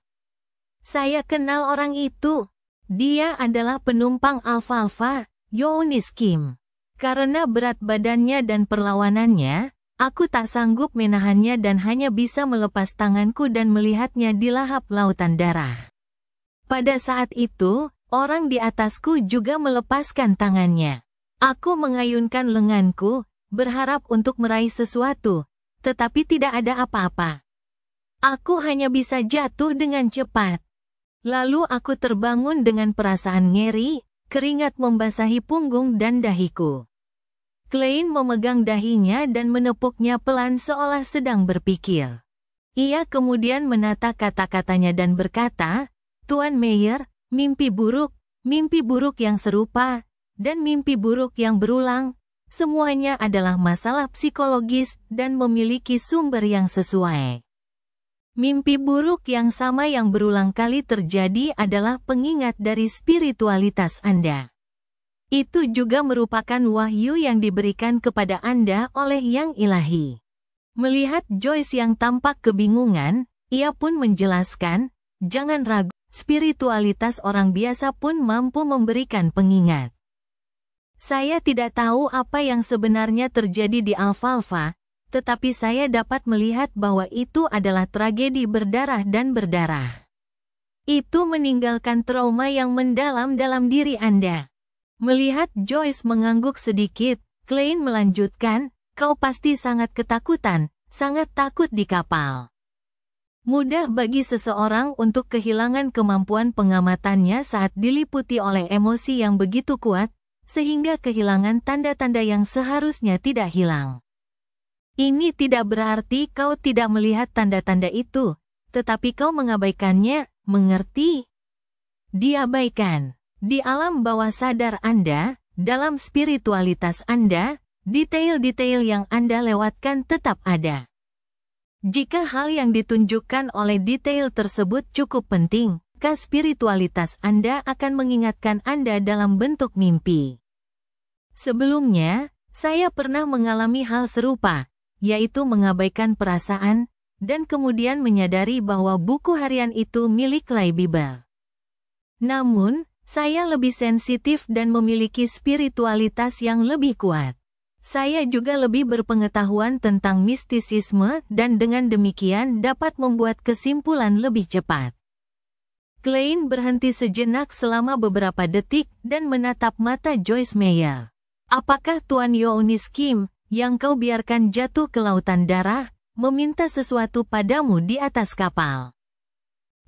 Saya kenal orang itu. Dia adalah penumpang alfalfa, Younis Kim. Karena berat badannya dan perlawanannya, aku tak sanggup menahannya dan hanya bisa melepas tanganku dan melihatnya dilahap lautan darah. Pada saat itu, orang di atasku juga melepaskan tangannya. Aku mengayunkan lenganku, berharap untuk meraih sesuatu, tetapi tidak ada apa-apa. Aku hanya bisa jatuh dengan cepat. Lalu aku terbangun dengan perasaan nyeri, keringat membasahi punggung dan dahiku." Klein memegang dahinya dan menepuknya pelan seolah sedang berpikir. Ia kemudian menata kata-katanya dan berkata, "Tuan Meyer, mimpi buruk yang serupa, dan mimpi buruk yang berulang, semuanya adalah masalah psikologis dan memiliki sumber yang sesuai. Mimpi buruk yang sama yang berulang kali terjadi adalah pengingat dari spiritualitas Anda. Itu juga merupakan wahyu yang diberikan kepada Anda oleh Yang Ilahi." Melihat Joyce yang tampak kebingungan, ia pun menjelaskan, "Jangan ragu, spiritualitas orang biasa pun mampu memberikan pengingat. Saya tidak tahu apa yang sebenarnya terjadi di Alfalfa, tetapi saya dapat melihat bahwa itu adalah tragedi berdarah dan berdarah. Itu meninggalkan trauma yang mendalam dalam diri Anda." Melihat Joyce mengangguk sedikit, Klein melanjutkan, "Kau pasti sangat ketakutan, sangat takut di kapal. Mudah bagi seseorang untuk kehilangan kemampuan pengamatannya saat diliputi oleh emosi yang begitu kuat, sehingga kehilangan tanda-tanda yang seharusnya tidak hilang. Ini tidak berarti kau tidak melihat tanda-tanda itu, tetapi kau mengabaikannya, mengerti? Diabaikan. Di alam bawah sadar Anda, dalam spiritualitas Anda, detail-detail yang Anda lewatkan tetap ada. Jika hal yang ditunjukkan oleh detail tersebut cukup penting, maka spiritualitas Anda akan mengingatkan Anda dalam bentuk mimpi. Sebelumnya, saya pernah mengalami hal serupa, yaitu mengabaikan perasaan, dan kemudian menyadari bahwa buku harian itu milik Bible. Namun, saya lebih sensitif dan memiliki spiritualitas yang lebih kuat. Saya juga lebih berpengetahuan tentang mistisisme dan dengan demikian dapat membuat kesimpulan lebih cepat. Klein berhenti sejenak selama beberapa detik dan menatap mata Joyce Meyer. "Apakah Tuan Younis Kim, yang kau biarkan jatuh ke lautan darah, meminta sesuatu padamu di atas kapal.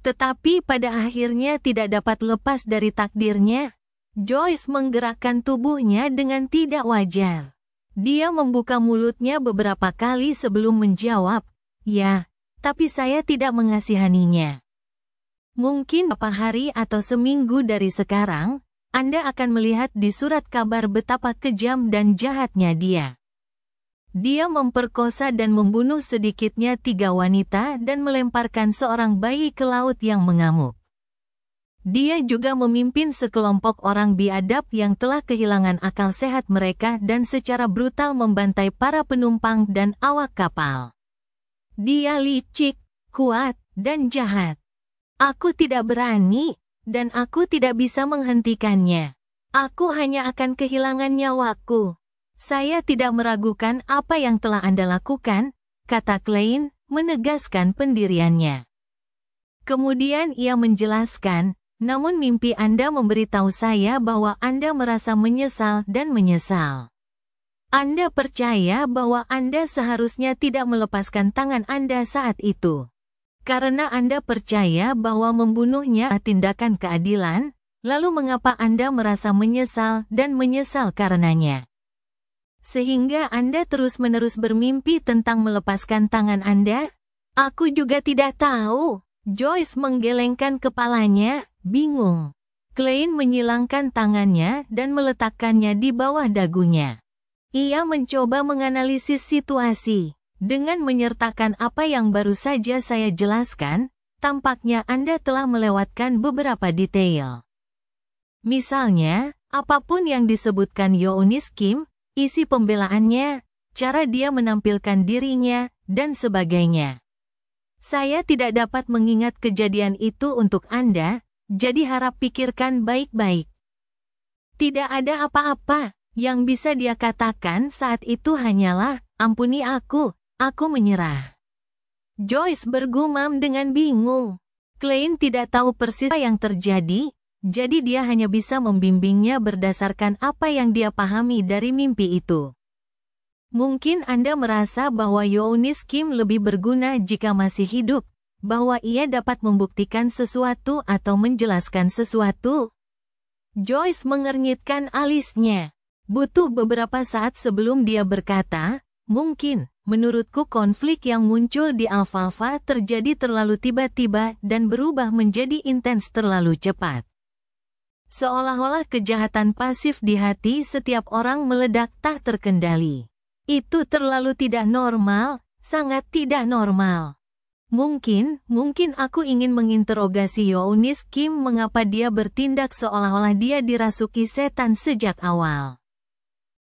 Tetapi pada akhirnya tidak dapat lepas dari takdirnya. Joyce menggerakkan tubuhnya dengan tidak wajar. Dia membuka mulutnya beberapa kali sebelum menjawab, "Ya, tapi saya tidak mengasihaninya." Mungkin beberapa hari atau seminggu dari sekarang, Anda akan melihat di surat kabar betapa kejam dan jahatnya dia. Dia memperkosa dan membunuh sedikitnya 3 wanita dan melemparkan seorang bayi ke laut yang mengamuk. Dia juga memimpin sekelompok orang biadab yang telah kehilangan akal sehat mereka dan secara brutal membantai para penumpang dan awak kapal. Dia licik, kuat, dan jahat. Aku tidak berani, dan aku tidak bisa menghentikannya. Aku hanya akan kehilangan nyawaku. Saya tidak meragukan apa yang telah Anda lakukan, kata Klein, menegaskan pendiriannya. Kemudian ia menjelaskan, namun mimpi Anda memberitahu saya bahwa Anda merasa menyesal dan menyesal. Anda percaya bahwa Anda seharusnya tidak melepaskan tangan Anda saat itu. Karena Anda percaya bahwa membunuhnya tindakan keadilan, lalu mengapa Anda merasa menyesal dan menyesal karenanya? Sehingga Anda terus-menerus bermimpi tentang melepaskan tangan Anda? Aku juga tidak tahu. Joyce menggelengkan kepalanya, bingung. Klein menyilangkan tangannya dan meletakkannya di bawah dagunya. Ia mencoba menganalisis situasi. Dengan menyertakan apa yang baru saja saya jelaskan, tampaknya Anda telah melewatkan beberapa detail. Misalnya, apapun yang disebutkan Yoenis Kim, isi pembelaannya, cara dia menampilkan dirinya, dan sebagainya. Saya tidak dapat mengingat kejadian itu untuk Anda, jadi harap pikirkan baik-baik. Tidak ada apa-apa, yang bisa dia katakan saat itu hanyalah, "Ampuni aku menyerah." Joyce bergumam dengan bingung. Klein tidak tahu persis apa yang terjadi, jadi dia hanya bisa membimbingnya berdasarkan apa yang dia pahami dari mimpi itu. Mungkin Anda merasa bahwa Yoenis Kim lebih berguna jika masih hidup, bahwa ia dapat membuktikan sesuatu atau menjelaskan sesuatu. Joyce mengernyitkan alisnya. Butuh beberapa saat sebelum dia berkata, "Mungkin, menurutku konflik yang muncul di Alfalfa terjadi terlalu tiba-tiba dan berubah menjadi intens terlalu cepat. Seolah-olah kejahatan pasif di hati setiap orang meledak tak terkendali. Itu terlalu tidak normal, sangat tidak normal. Mungkin aku ingin menginterogasi Yoenis Kim mengapa dia bertindak seolah-olah dia dirasuki setan sejak awal."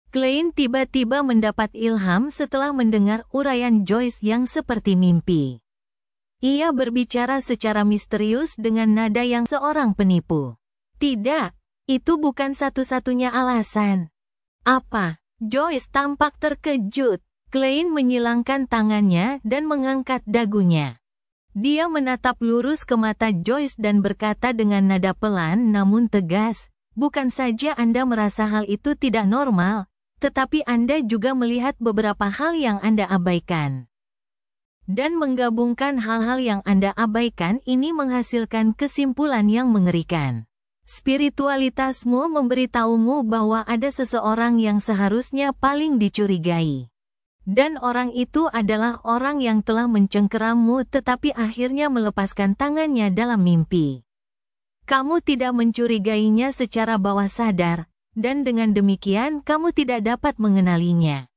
Klein tiba-tiba mendapat ilham setelah mendengar uraian Joyce yang seperti mimpi. Ia berbicara secara misterius dengan nada yang seorang penipu. "Tidak, itu bukan satu-satunya alasan." "Apa?" Joyce tampak terkejut. Klein menyilangkan tangannya dan mengangkat dagunya. Dia menatap lurus ke mata Joyce dan berkata dengan nada pelan namun tegas, "Bukan saja Anda merasa hal itu tidak normal, tetapi Anda juga melihat beberapa hal yang Anda abaikan. Dan menggabungkan hal-hal yang Anda abaikan ini menghasilkan kesimpulan yang mengerikan. Spiritualitasmu memberitahumu bahwa ada seseorang yang seharusnya paling dicurigai. Dan orang itu adalah orang yang telah mencengkerammu tetapi akhirnya melepaskan tangannya dalam mimpi. Kamu tidak mencurigainya secara bawah sadar, dan dengan demikian kamu tidak dapat mengenalinya.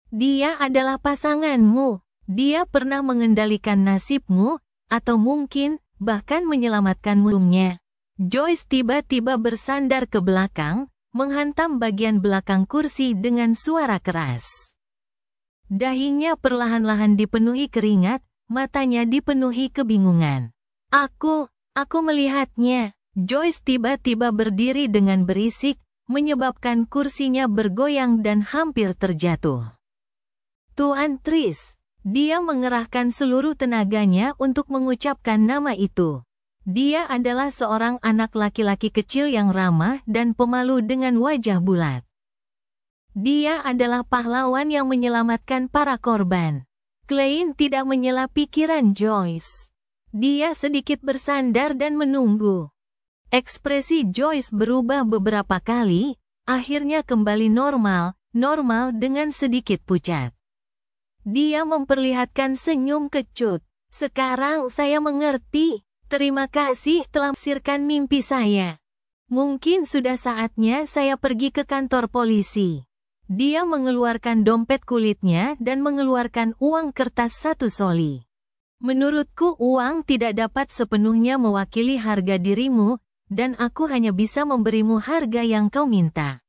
Dia adalah pasanganmu. Dia pernah mengendalikan nasibmu, atau mungkin bahkan menyelamatkanmu." Joyce tiba-tiba bersandar ke belakang, menghantam bagian belakang kursi dengan suara keras. Dahinya perlahan-lahan dipenuhi keringat, matanya dipenuhi kebingungan. Aku melihatnya." Joyce tiba-tiba berdiri dengan berisik, menyebabkan kursinya bergoyang dan hampir terjatuh. "Tuan Tris." Dia mengerahkan seluruh tenaganya untuk mengucapkan nama itu. Dia adalah seorang anak laki-laki kecil yang ramah dan pemalu dengan wajah bulat. Dia adalah pahlawan yang menyelamatkan para korban. Klein tidak menyela pikiran Joyce. Dia sedikit bersandar dan menunggu. Ekspresi Joyce berubah beberapa kali, akhirnya kembali normal dengan sedikit pucat. Dia memperlihatkan senyum kecut. Sekarang saya mengerti. Terima kasih telah menafsirkan mimpi saya. Mungkin sudah saatnya saya pergi ke kantor polisi. Dia mengeluarkan dompet kulitnya dan mengeluarkan uang kertas 1 soli. Menurutku uang tidak dapat sepenuhnya mewakili harga dirimu, dan aku hanya bisa memberimu harga yang kau minta.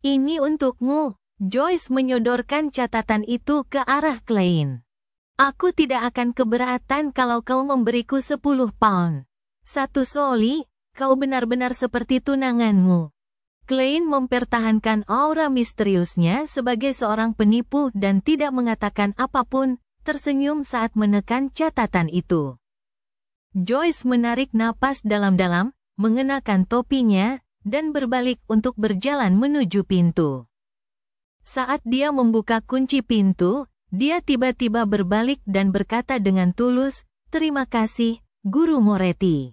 Ini untukmu. Joyce menyodorkan catatan itu ke arah Klein. Aku tidak akan keberatan kalau kau memberiku 10 pound. 1 soli, kau benar-benar seperti tunanganmu. Klein mempertahankan aura misteriusnya sebagai seorang penipu dan tidak mengatakan apapun, tersenyum saat menekan catatan itu. Joyce menarik napas dalam-dalam, mengenakan topinya, dan berbalik untuk berjalan menuju pintu. Saat dia membuka kunci pintu, dia tiba-tiba berbalik dan berkata dengan tulus, "Terima kasih, Guru Moretti."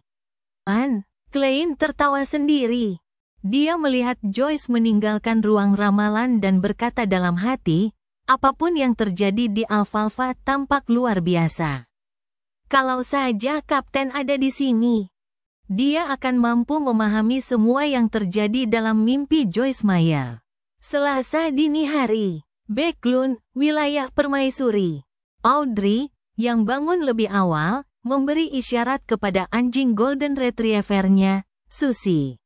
Klein tertawa sendiri. Dia melihat Joyce meninggalkan ruang ramalan dan berkata dalam hati, apapun yang terjadi di Alfalfa tampak luar biasa. Kalau saja Kapten ada di sini, dia akan mampu memahami semua yang terjadi dalam mimpi Joyce Meyer. Selasa dini hari, Backlund, wilayah permaisuri. Audrey, yang bangun lebih awal, memberi isyarat kepada anjing Golden Retriever-nya, Susie.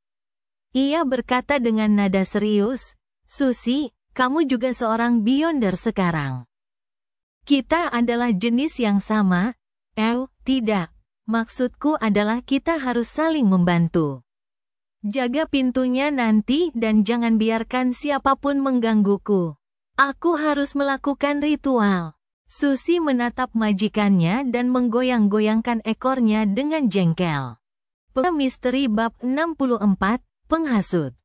Ia berkata dengan nada serius, "Susie, kamu juga seorang Beyonder sekarang. Kita adalah jenis yang sama." Tidak. Maksudku adalah kita harus saling membantu. Jaga pintunya nanti dan jangan biarkan siapapun menggangguku. Aku harus melakukan ritual. Susie menatap majikannya dan menggoyang-goyangkan ekornya dengan jengkel. Misteri bab 64, Penghasut.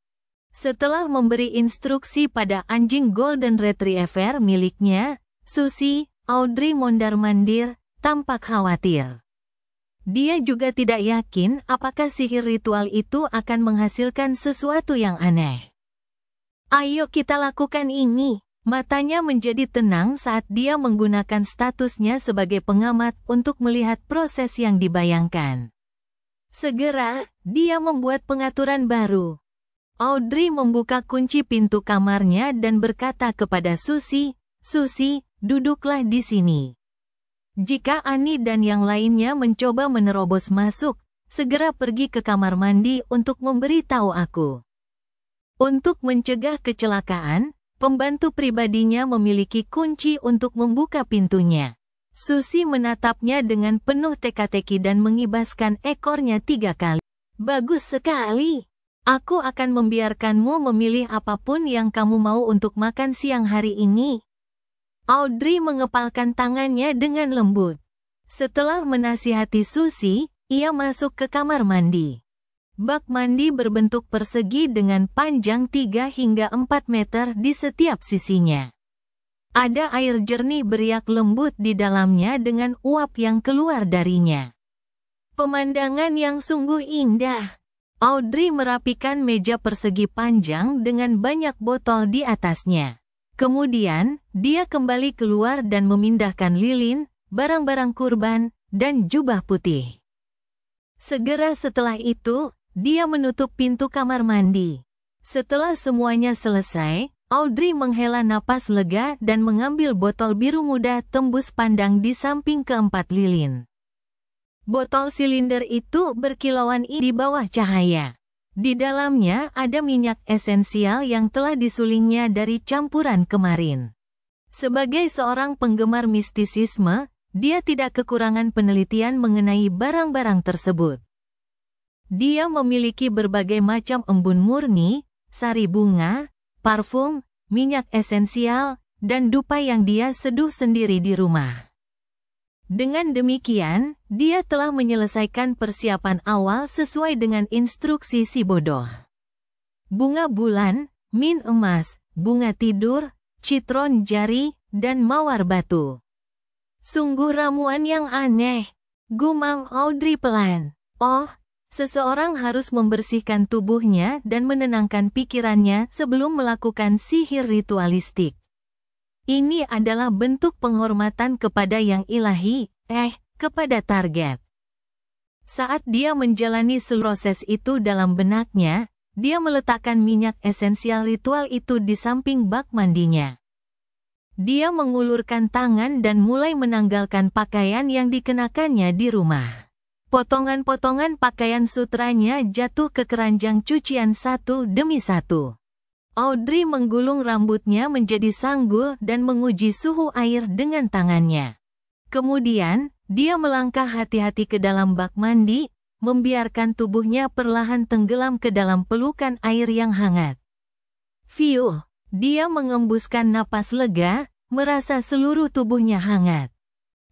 Setelah memberi instruksi pada anjing Golden Retriever miliknya, Susie, Audrey mondar-mandir, tampak khawatir. Dia juga tidak yakin apakah sihir ritual itu akan menghasilkan sesuatu yang aneh. "Ayo kita lakukan ini." Matanya menjadi tenang saat dia menggunakan statusnya sebagai pengamat untuk melihat proses yang dibayangkan. Segera, dia membuat pengaturan baru. Audrey membuka kunci pintu kamarnya dan berkata kepada Susie, "Susie, duduklah di sini. Jika Annie dan yang lainnya mencoba menerobos masuk, segera pergi ke kamar mandi untuk memberitahu aku." Untuk mencegah kecelakaan, pembantu pribadinya memiliki kunci untuk membuka pintunya. Susie menatapnya dengan penuh teka-teki dan mengibaskan ekornya 3 kali. "Bagus sekali. Aku akan membiarkanmu memilih apapun yang kamu mau untuk makan siang hari ini." Audrey mengepalkan tangannya dengan lembut. Setelah menasihati Susie, ia masuk ke kamar mandi. Bak mandi berbentuk persegi dengan panjang 3 hingga 4 meter di setiap sisinya. Ada air jernih beriak lembut di dalamnya dengan uap yang keluar darinya. Pemandangan yang sungguh indah. Audrey merapikan meja persegi panjang dengan banyak botol di atasnya. Kemudian, dia kembali keluar dan memindahkan lilin, barang-barang kurban, dan jubah putih. Segera setelah itu, dia menutup pintu kamar mandi. Setelah semuanya selesai, Audrey menghela napas lega dan mengambil botol biru muda tembus pandang di samping keempat lilin. Botol silinder itu berkilauan di bawah cahaya. Di dalamnya ada minyak esensial yang telah disulingnya dari campuran kemarin. Sebagai seorang penggemar mistisisme, dia tidak kekurangan penelitian mengenai barang-barang tersebut. Dia memiliki berbagai macam embun murni, sari bunga, parfum, minyak esensial, dan dupa yang dia seduh sendiri di rumah. Dengan demikian, dia telah menyelesaikan persiapan awal sesuai dengan instruksi si bodoh. Bunga bulan, min emas, bunga tidur, citron jari, dan mawar batu. Sungguh ramuan yang aneh, gumam Audrey pelan. Oh, seseorang harus membersihkan tubuhnya dan menenangkan pikirannya sebelum melakukan sihir ritualistik. Ini adalah bentuk penghormatan kepada yang ilahi, kepada target. Saat dia menjalani seluruh proses itu dalam benaknya, dia meletakkan minyak esensial ritual itu di samping bak mandinya. Dia mengulurkan tangan dan mulai menanggalkan pakaian yang dikenakannya di rumah. Potongan-potongan pakaian sutranya jatuh ke keranjang cucian satu demi satu. Audrey menggulung rambutnya menjadi sanggul dan menguji suhu air dengan tangannya. Kemudian, dia melangkah hati-hati ke dalam bak mandi, membiarkan tubuhnya perlahan tenggelam ke dalam pelukan air yang hangat. Fiuh, dia mengembuskan napas lega, merasa seluruh tubuhnya hangat.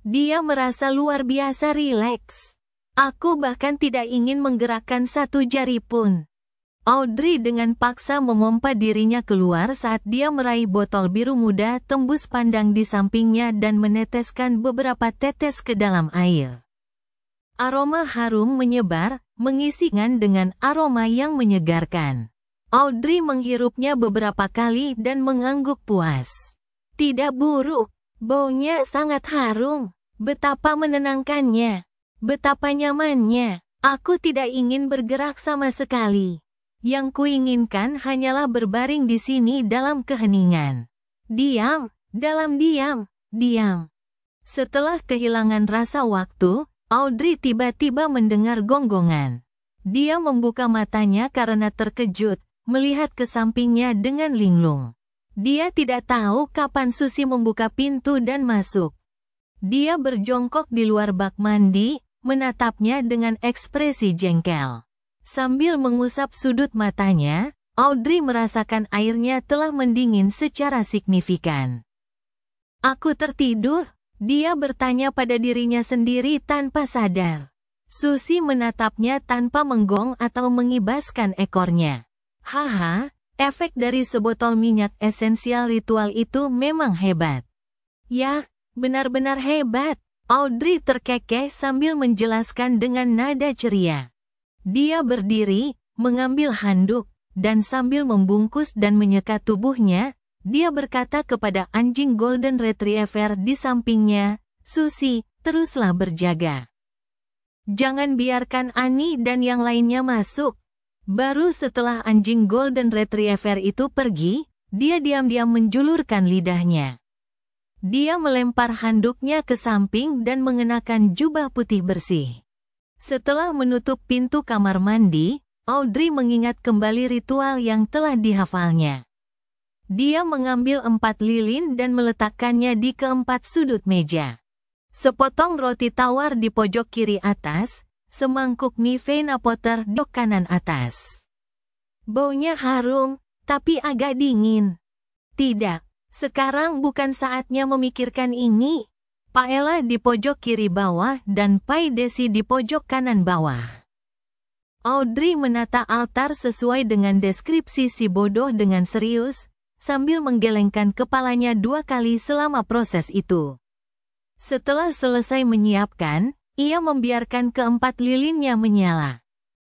Dia merasa luar biasa rileks. Aku bahkan tidak ingin menggerakkan satu jari pun. Audrey dengan paksa memompa dirinya keluar saat dia meraih botol biru muda tembus pandang di sampingnya dan meneteskan beberapa tetes ke dalam air. Aroma harum menyebar, mengisikan dengan aroma yang menyegarkan. Audrey menghirupnya beberapa kali dan mengangguk puas. Tidak buruk, baunya sangat harum. Betapa menenangkannya. Betapa nyamannya. Aku tidak ingin bergerak sama sekali. Yang kuinginkan hanyalah berbaring di sini dalam keheningan. Diam, diam. Setelah kehilangan rasa waktu, Audrey tiba-tiba mendengar gonggongan. Dia membuka matanya karena terkejut, melihat ke sampingnya dengan linglung. Dia tidak tahu kapan Susi membuka pintu dan masuk. Dia berjongkok di luar bak mandi, menatapnya dengan ekspresi jengkel. Sambil mengusap sudut matanya, Audrey merasakan airnya telah mendingin secara signifikan. Aku tertidur? Dia bertanya pada dirinya sendiri tanpa sadar. Susi menatapnya tanpa menggong atau mengibaskan ekornya. Haha, efek dari sebotol minyak esensial ritual itu memang hebat. Ya, benar-benar hebat. Audrey terkekeh sambil menjelaskan dengan nada ceria. Dia berdiri, mengambil handuk, dan sambil membungkus dan menyeka tubuhnya, dia berkata kepada anjing Golden Retriever di sampingnya, Susi, teruslah berjaga. Jangan biarkan Annie dan yang lainnya masuk. Baru setelah anjing Golden Retriever itu pergi, dia diam-diam menjulurkan lidahnya. Dia melempar handuknya ke samping dan mengenakan jubah putih bersih. Setelah menutup pintu kamar mandi, Audrey mengingat kembali ritual yang telah dihafalnya. Dia mengambil 4 lilin dan meletakkannya di keempat sudut meja. Sepotong roti tawar di pojok kiri atas, semangkuk mie Vienna Potter di kanan atas. Baunya harum, tapi agak dingin. Tidak, sekarang bukan saatnya memikirkan ini. Paella di pojok kiri bawah dan pai desi di pojok kanan bawah. Audrey menata altar sesuai dengan deskripsi si bodoh dengan serius, sambil menggelengkan kepalanya 2 kali selama proses itu. Setelah selesai menyiapkan, ia membiarkan keempat lilinnya menyala.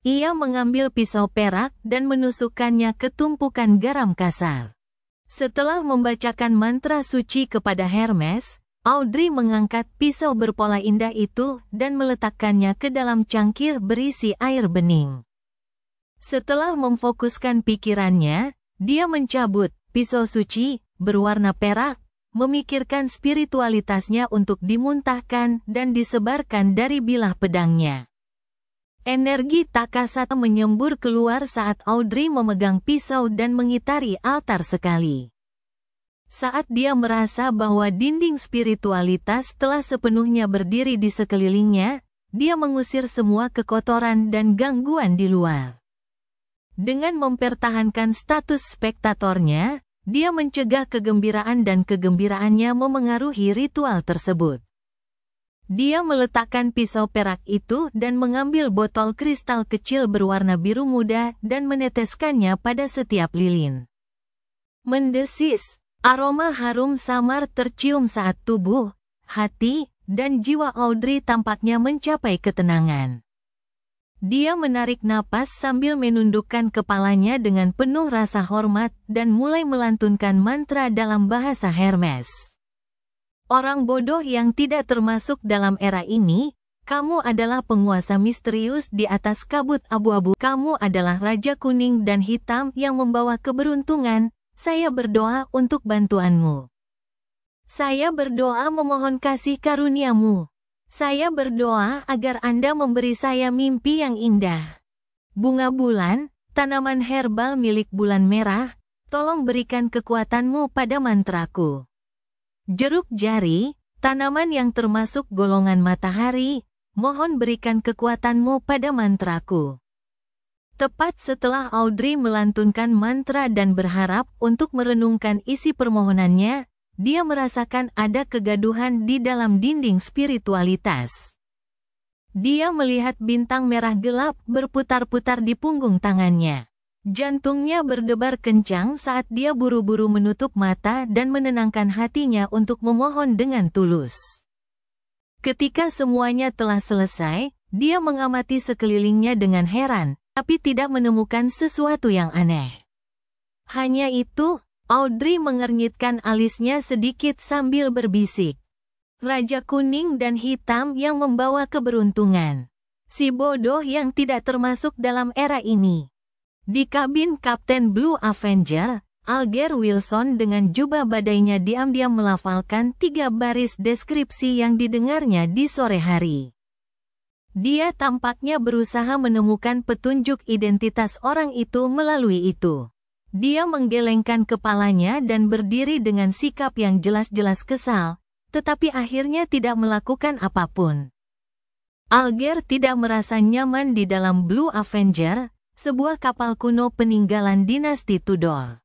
Ia mengambil pisau perak dan menusukkannya ke tumpukan garam kasar. Setelah membacakan mantra suci kepada Hermes, Audrey mengangkat pisau berpola indah itu dan meletakkannya ke dalam cangkir berisi air bening. Setelah memfokuskan pikirannya, dia mencabut pisau suci berwarna perak, memikirkan spiritualitasnya untuk dimuntahkan dan disebarkan dari bilah pedangnya. Energi tak kasat menyembur keluar saat Audrey memegang pisau dan mengitari altar sekali. Saat dia merasa bahwa dinding spiritualitas telah sepenuhnya berdiri di sekelilingnya, dia mengusir semua kekotoran dan gangguan di luar. Dengan mempertahankan status spektatornya, dia mencegah kegembiraan dan kegembiraannya memengaruhi ritual tersebut. Dia meletakkan pisau perak itu dan mengambil botol kristal kecil berwarna biru muda dan meneteskannya pada setiap lilin. mendesis. Aroma harum samar tercium saat tubuh, hati, dan jiwa Audrey tampaknya mencapai ketenangan. Dia menarik napas sambil menundukkan kepalanya dengan penuh rasa hormat dan mulai melantunkan mantra dalam bahasa Hermes. Orang bodoh yang tidak termasuk dalam era ini, kamu adalah penguasa misterius di atas kabut abu-abu. Kamu adalah Raja Kuning dan Hitam yang membawa keberuntungan. Saya berdoa untuk bantuanmu. Saya berdoa memohon kasih karuniamu. Saya berdoa agar Anda memberi saya mimpi yang indah. Bunga bulan, tanaman herbal milik bulan merah, tolong berikan kekuatanmu pada mantraku. Jeruk jari, tanaman yang termasuk golongan matahari, mohon berikan kekuatanmu pada mantraku. Tepat setelah Audrey melantunkan mantra dan berharap untuk merenungkan isi permohonannya, dia merasakan ada kegaduhan di dalam dinding spiritualitas. Dia melihat bintang merah gelap berputar-putar di punggung tangannya. Jantungnya berdebar kencang saat dia buru-buru menutup mata dan menenangkan hatinya untuk memohon dengan tulus. Ketika semuanya telah selesai, dia mengamati sekelilingnya dengan heran, tapi tidak menemukan sesuatu yang aneh. Hanya itu, Audrey mengernyitkan alisnya sedikit sambil berbisik. Raja Kuning dan Hitam yang membawa keberuntungan. Si bodoh yang tidak termasuk dalam era ini. Di kabin Kapten Blue Avenger, Alger Wilson dengan jubah badainya diam-diam melafalkan 3 baris deskripsi yang didengarnya di sore hari. Dia tampaknya berusaha menemukan petunjuk identitas orang itu melalui itu. Dia menggelengkan kepalanya dan berdiri dengan sikap yang jelas-jelas kesal, tetapi akhirnya tidak melakukan apapun. Alger tidak merasa nyaman di dalam Blue Avenger, sebuah kapal kuno peninggalan dinasti Tudor.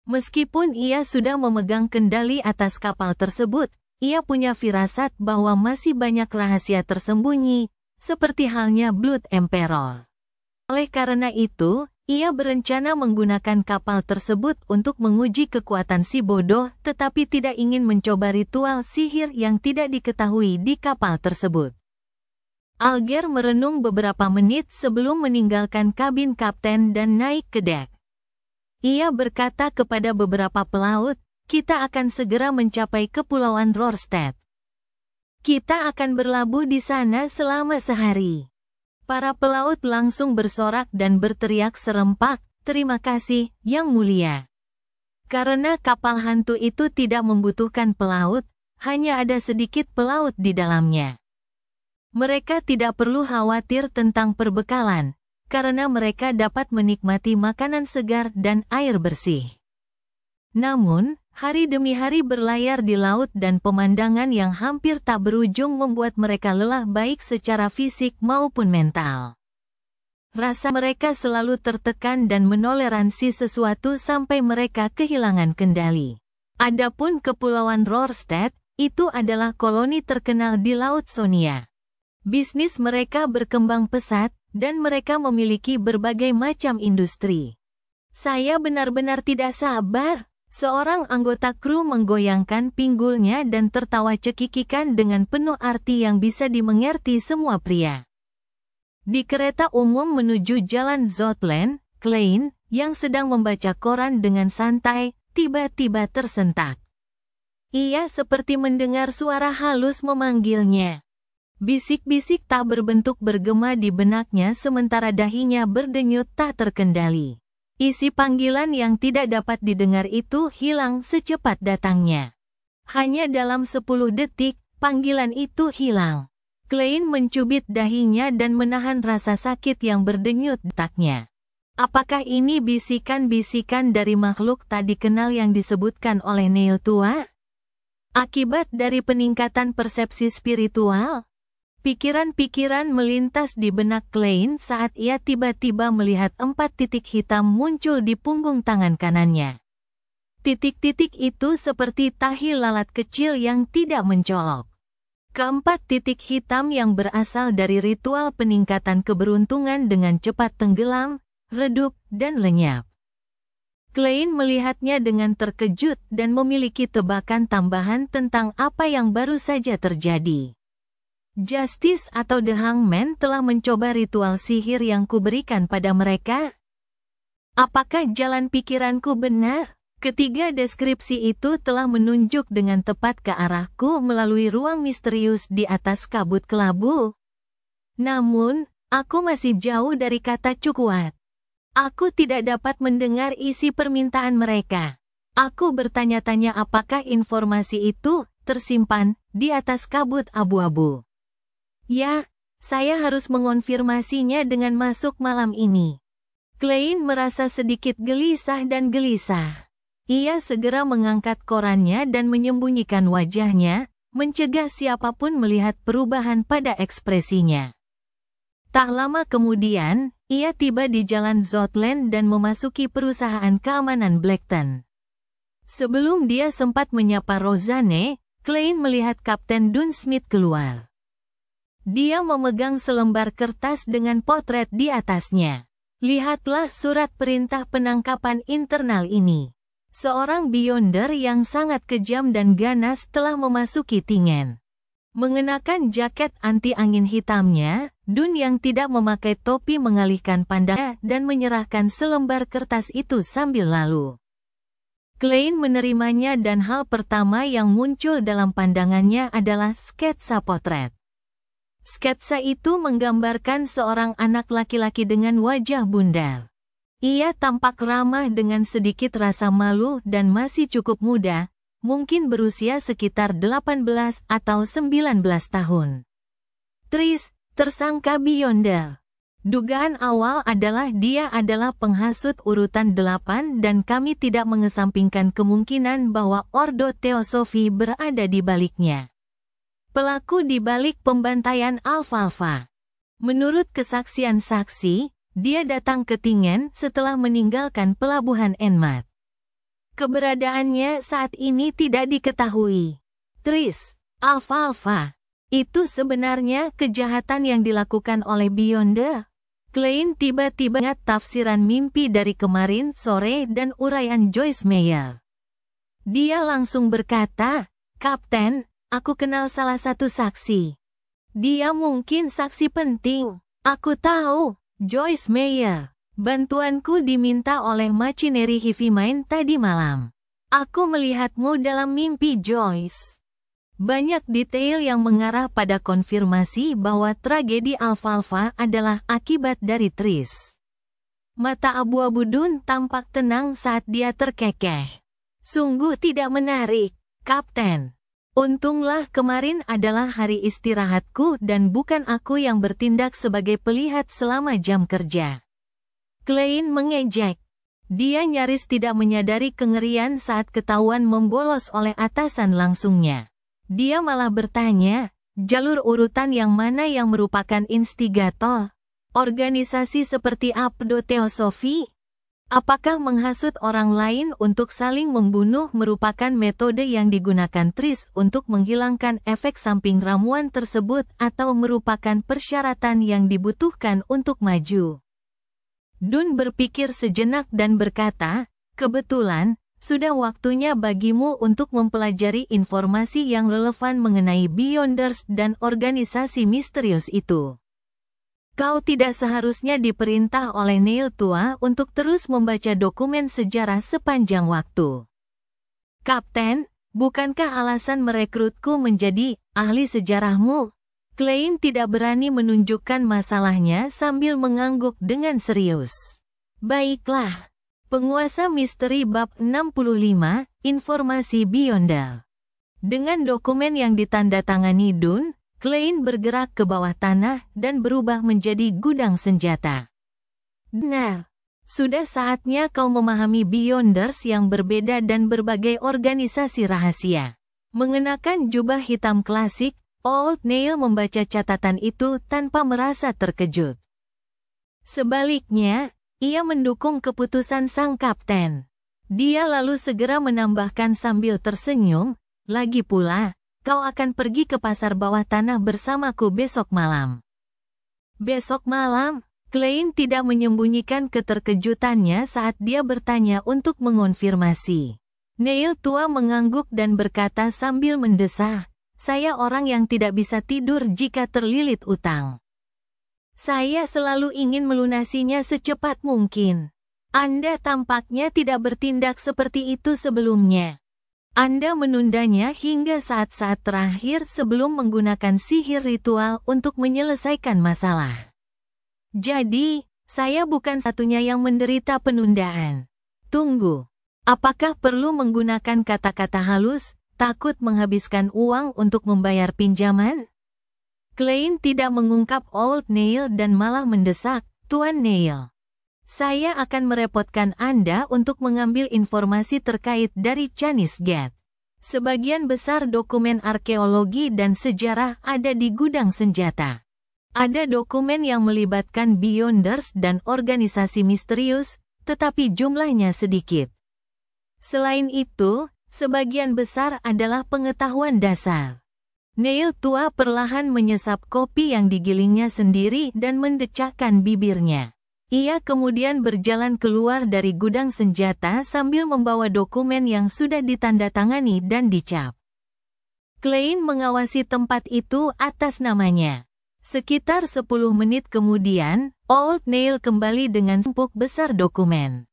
Meskipun ia sudah memegang kendali atas kapal tersebut, ia punya firasat bahwa masih banyak rahasia tersembunyi, seperti halnya Blood Emperor. Oleh karena itu, ia berencana menggunakan kapal tersebut untuk menguji kekuatan si bodoh, tetapi tidak ingin mencoba ritual sihir yang tidak diketahui di kapal tersebut. Alger merenung beberapa menit sebelum meninggalkan kabin kapten dan naik ke dek. Ia berkata kepada beberapa pelaut, kita akan segera mencapai Kepulauan Rorstad. Kita akan berlabuh di sana selama sehari. Para pelaut langsung bersorak dan berteriak serempak, terima kasih, Yang Mulia. Karena kapal hantu itu tidak membutuhkan pelaut, hanya ada sedikit pelaut di dalamnya. Mereka tidak perlu khawatir tentang perbekalan, karena mereka dapat menikmati makanan segar dan air bersih. Namun, hari demi hari berlayar di laut dan pemandangan yang hampir tak berujung membuat mereka lelah baik secara fisik maupun mental. Rasa mereka selalu tertekan dan menoleransi sesuatu sampai mereka kehilangan kendali. Adapun Kepulauan Rorstad, itu adalah koloni terkenal di Laut Sonia. Bisnis mereka berkembang pesat, dan mereka memiliki berbagai macam industri. Saya benar-benar tidak sabar. Seorang anggota kru menggoyangkan pinggulnya dan tertawa cekikikan dengan penuh arti yang bisa dimengerti semua pria. Di kereta umum menuju Jalan Zotland, Klein, yang sedang membaca koran dengan santai, tiba-tiba tersentak. Ia seperti mendengar suara halus memanggilnya. Bisik-bisik tak berbentuk bergema di benaknya sementara dahinya berdenyut tak terkendali. Isi panggilan yang tidak dapat didengar itu hilang secepat datangnya. Hanya dalam 10 detik, panggilan itu hilang. Klein mencubit dahinya dan menahan rasa sakit yang berdenyut detaknya. Apakah ini bisikan-bisikan dari makhluk tak dikenal yang disebutkan oleh Neil tua? Akibat dari peningkatan persepsi spiritual? Pikiran-pikiran melintas di benak Klein saat ia tiba-tiba melihat 4 titik hitam muncul di punggung tangan kanannya. Titik-titik itu seperti tahi lalat kecil yang tidak mencolok. Keempat titik hitam yang berasal dari ritual peningkatan keberuntungan dengan cepat tenggelam, redup, dan lenyap. Klein melihatnya dengan terkejut dan memiliki tebakan tambahan tentang apa yang baru saja terjadi. Justice atau The Hangman telah mencoba ritual sihir yang kuberikan pada mereka? Apakah jalan pikiranku benar? Ketiga deskripsi itu telah menunjuk dengan tepat ke arahku melalui ruang misterius di atas kabut kelabu. Namun, aku masih jauh dari kata cukup. Aku tidak dapat mendengar isi permintaan mereka. Aku bertanya-tanya apakah informasi itu tersimpan di atas kabut abu-abu. Ya, saya harus mengonfirmasinya dengan masuk malam ini. Klein merasa sedikit gelisah dan gelisah. Ia segera mengangkat korannya dan menyembunyikan wajahnya, mencegah siapapun melihat perubahan pada ekspresinya. Tak lama kemudian, ia tiba di Jalan Zotland dan memasuki perusahaan keamanan Blackton. Sebelum dia sempat menyapa Rosanne, Klein melihat Kapten Dunsmith keluar. Dia memegang selembar kertas dengan potret di atasnya. Lihatlah surat perintah penangkapan internal ini. Seorang Beyonder yang sangat kejam dan ganas telah memasuki Tingen. Mengenakan jaket anti-angin hitamnya, Dun yang tidak memakai topi mengalihkan pandangannya dan menyerahkan selembar kertas itu sambil lalu. Klein menerimanya dan hal pertama yang muncul dalam pandangannya adalah sketsa potret. Sketsa itu menggambarkan seorang anak laki-laki dengan wajah bundar. Ia tampak ramah dengan sedikit rasa malu dan masih cukup muda. Mungkin berusia sekitar 18 atau 19 tahun. Tris, tersangka Beyonder. Dugaan awal adalah dia adalah penghasut urutan 8 dan kami tidak mengesampingkan kemungkinan bahwa Ordo Theosophi berada di baliknya. Pelaku di balik pembantaian Alfalfa. Menurut kesaksian saksi, dia datang ke Tingen setelah meninggalkan pelabuhan Enmat. Keberadaannya saat ini tidak diketahui. Tris, Alfalfa, itu sebenarnya kejahatan yang dilakukan oleh Beyonder. Klein tiba-tiba ingat tafsiran mimpi dari kemarin sore dan uraian Joyce Meyer. Dia langsung berkata, "Kapten, aku kenal salah satu saksi. Dia mungkin saksi penting. Aku tahu, Joyce Meyer. Bantuanku diminta oleh Machinery Heavy Mine tadi malam. Aku melihatmu dalam mimpi, Joyce." Banyak detail yang mengarah pada konfirmasi bahwa tragedi Alfalfa adalah akibat dari Tris. Mata abu-abu Dun tampak tenang saat dia terkekeh. "Sungguh tidak menarik, Kapten. Untunglah kemarin adalah hari istirahatku dan bukan aku yang bertindak sebagai pelihat selama jam kerja." Klein mengejek. Dia nyaris tidak menyadari kengerian saat ketahuan membolos oleh atasan langsungnya. Dia malah bertanya, jalur urutan yang mana yang merupakan instigator? Organisasi seperti Ordo Theosophi? Apakah menghasut orang lain untuk saling membunuh merupakan metode yang digunakan Tris untuk menghilangkan efek samping ramuan tersebut atau merupakan persyaratan yang dibutuhkan untuk maju? Dun berpikir sejenak dan berkata, "Kebetulan, sudah waktunya bagimu untuk mempelajari informasi yang relevan mengenai Beyonders dan organisasi misterius itu. Kau tidak seharusnya diperintah oleh Neil tua untuk terus membaca dokumen sejarah sepanjang waktu. Kapten, bukankah alasan merekrutku menjadi ahli sejarahmu?" Klein tidak berani menunjukkan masalahnya sambil mengangguk dengan serius. "Baiklah. Penguasa Misteri Bab 65, Informasi Beyonder." Dengan dokumen yang ditandatangani Dun, Klein bergerak ke bawah tanah dan berubah menjadi gudang senjata. "Benar. Sudah saatnya kau memahami Beyonders yang berbeda dan berbagai organisasi rahasia." Mengenakan jubah hitam klasik, Old Neil membaca catatan itu tanpa merasa terkejut. Sebaliknya, ia mendukung keputusan sang kapten. Dia lalu segera menambahkan sambil tersenyum, "Lagi pula, kau akan pergi ke pasar bawah tanah bersamaku besok malam." "Besok malam?" Klein tidak menyembunyikan keterkejutannya saat dia bertanya untuk mengonfirmasi. Neil tua mengangguk dan berkata sambil mendesah, "Saya orang yang tidak bisa tidur jika terlilit utang. Saya selalu ingin melunasinya secepat mungkin. Anda tampaknya tidak bertindak seperti itu sebelumnya. Anda menundanya hingga saat-saat terakhir sebelum menggunakan sihir ritual untuk menyelesaikan masalah. Jadi, saya bukan satunya yang menderita penundaan. Tunggu, apakah perlu menggunakan kata-kata halus, takut menghabiskan uang untuk membayar pinjaman?" Klein tidak mengungkap Old Neil dan malah mendesak, "Tuan Neil, saya akan merepotkan Anda untuk mengambil informasi terkait dari Chinese Gate. Sebagian besar dokumen arkeologi dan sejarah ada di gudang senjata. Ada dokumen yang melibatkan Beyonders dan organisasi misterius, tetapi jumlahnya sedikit. Selain itu, sebagian besar adalah pengetahuan dasar." Neil tua perlahan menyesap kopi yang digilingnya sendiri dan mendecakkan bibirnya. Ia kemudian berjalan keluar dari gudang senjata sambil membawa dokumen yang sudah ditandatangani dan dicap. Klein mengawasi tempat itu atas namanya. Sekitar 10 menit kemudian, Old Neil kembali dengan sempuk besar dokumen.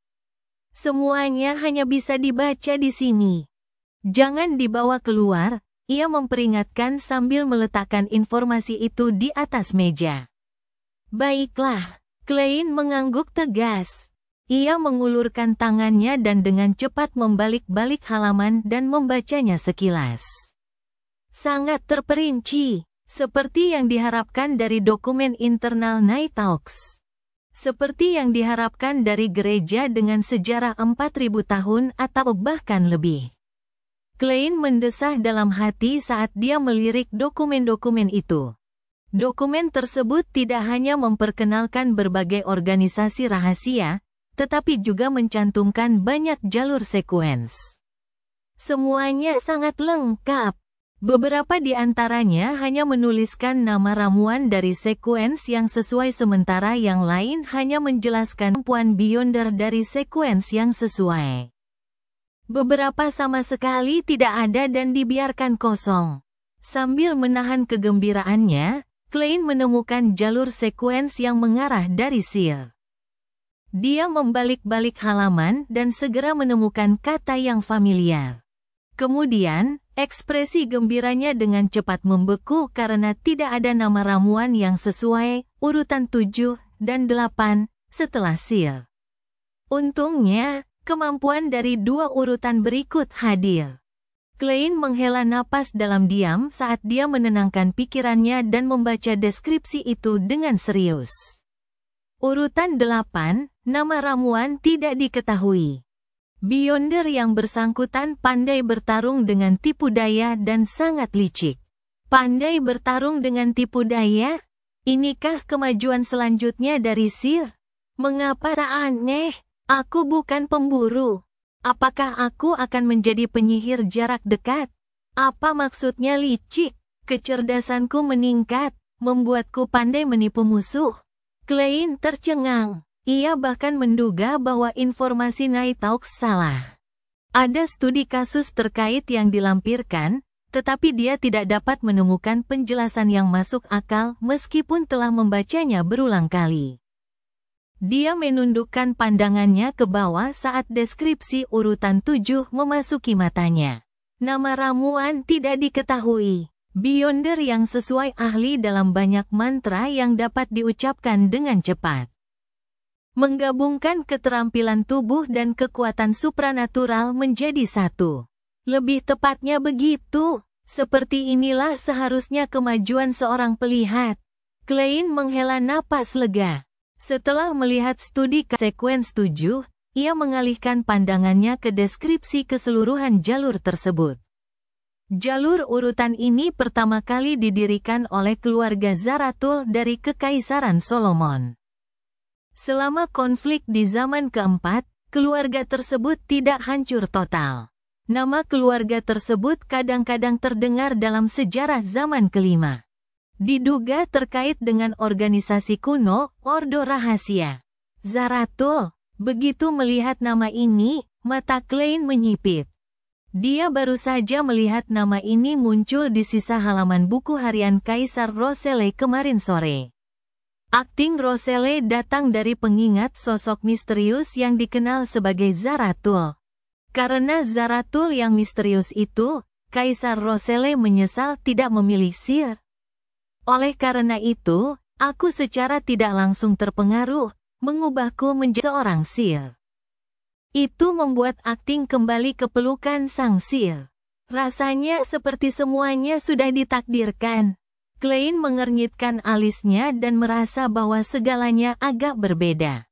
"Semuanya hanya bisa dibaca di sini. Jangan dibawa keluar," ia memperingatkan sambil meletakkan informasi itu di atas meja. "Baiklah." Klein mengangguk tegas. Ia mengulurkan tangannya dan dengan cepat membalik-balik halaman dan membacanya sekilas. Sangat terperinci. Seperti yang diharapkan dari dokumen internal Nighthawks. Seperti yang diharapkan dari gereja dengan sejarah 4.000 tahun atau bahkan lebih. Klein mendesah dalam hati saat dia melirik dokumen-dokumen itu. Dokumen tersebut tidak hanya memperkenalkan berbagai organisasi rahasia, tetapi juga mencantumkan banyak jalur sekuens. Semuanya sangat lengkap. Beberapa di antaranya hanya menuliskan nama ramuan dari sekuens yang sesuai sementara yang lain hanya menjelaskan kemampuan Beyonder dari sekuens yang sesuai. Beberapa sama sekali tidak ada dan dibiarkan kosong. Sambil menahan kegembiraannya, Klein menemukan jalur sekuens yang mengarah dari Seal. Dia membalik-balik halaman dan segera menemukan kata yang familiar. Kemudian, ekspresi gembiranya dengan cepat membeku karena tidak ada nama ramuan yang sesuai, urutan 7 dan 8, setelah Seal. Untungnya, kemampuan dari 2 urutan berikut hadir. Klein menghela napas dalam diam saat dia menenangkan pikirannya dan membaca deskripsi itu dengan serius. Urutan 8, nama ramuan tidak diketahui. Beyonder yang bersangkutan pandai bertarung dengan tipu daya dan sangat licik. Pandai bertarung dengan tipu daya? Inikah kemajuan selanjutnya dari Seal? Mengapa aneh? Aku bukan pemburu. Apakah aku akan menjadi penyihir jarak dekat? Apa maksudnya licik? Kecerdasanku meningkat, membuatku pandai menipu musuh. Klein tercengang. Ia bahkan menduga bahwa informasi Nighthawks salah. Ada studi kasus terkait yang dilampirkan, tetapi dia tidak dapat menemukan penjelasan yang masuk akal meskipun telah membacanya berulang kali. Dia menundukkan pandangannya ke bawah saat deskripsi urutan 7 memasuki matanya. Nama ramuan tidak diketahui. Beyonder yang sesuai ahli dalam banyak mantra yang dapat diucapkan dengan cepat. Menggabungkan keterampilan tubuh dan kekuatan supranatural menjadi satu. Lebih tepatnya begitu, seperti inilah seharusnya kemajuan seorang pelihat. Klein menghela napas lega. Setelah melihat studi sekuens 7, ia mengalihkan pandangannya ke deskripsi keseluruhan jalur tersebut. Jalur urutan ini pertama kali didirikan oleh keluarga Zarathul dari Kekaisaran Solomon. Selama konflik di zaman keempat, keluarga tersebut tidak hancur total. Nama keluarga tersebut kadang-kadang terdengar dalam sejarah zaman kelima. Diduga terkait dengan organisasi kuno, Ordo Rahasia. Zarathul. Begitu melihat nama ini, mata Klein menyipit. Dia baru saja melihat nama ini muncul di sisa halaman buku harian Kaisar Roselle kemarin sore. Akting Roselle datang dari pengingat sosok misterius yang dikenal sebagai Zarathul. Karena Zarathul yang misterius itu, Kaisar Roselle menyesal tidak memilih sihir. Oleh karena itu, aku secara tidak langsung terpengaruh, mengubahku menjadi seorang sihir. Itu membuat Akting kembali ke pelukan sang sihir. Rasanya seperti semuanya sudah ditakdirkan. Klein mengernyitkan alisnya dan merasa bahwa segalanya agak berbeda.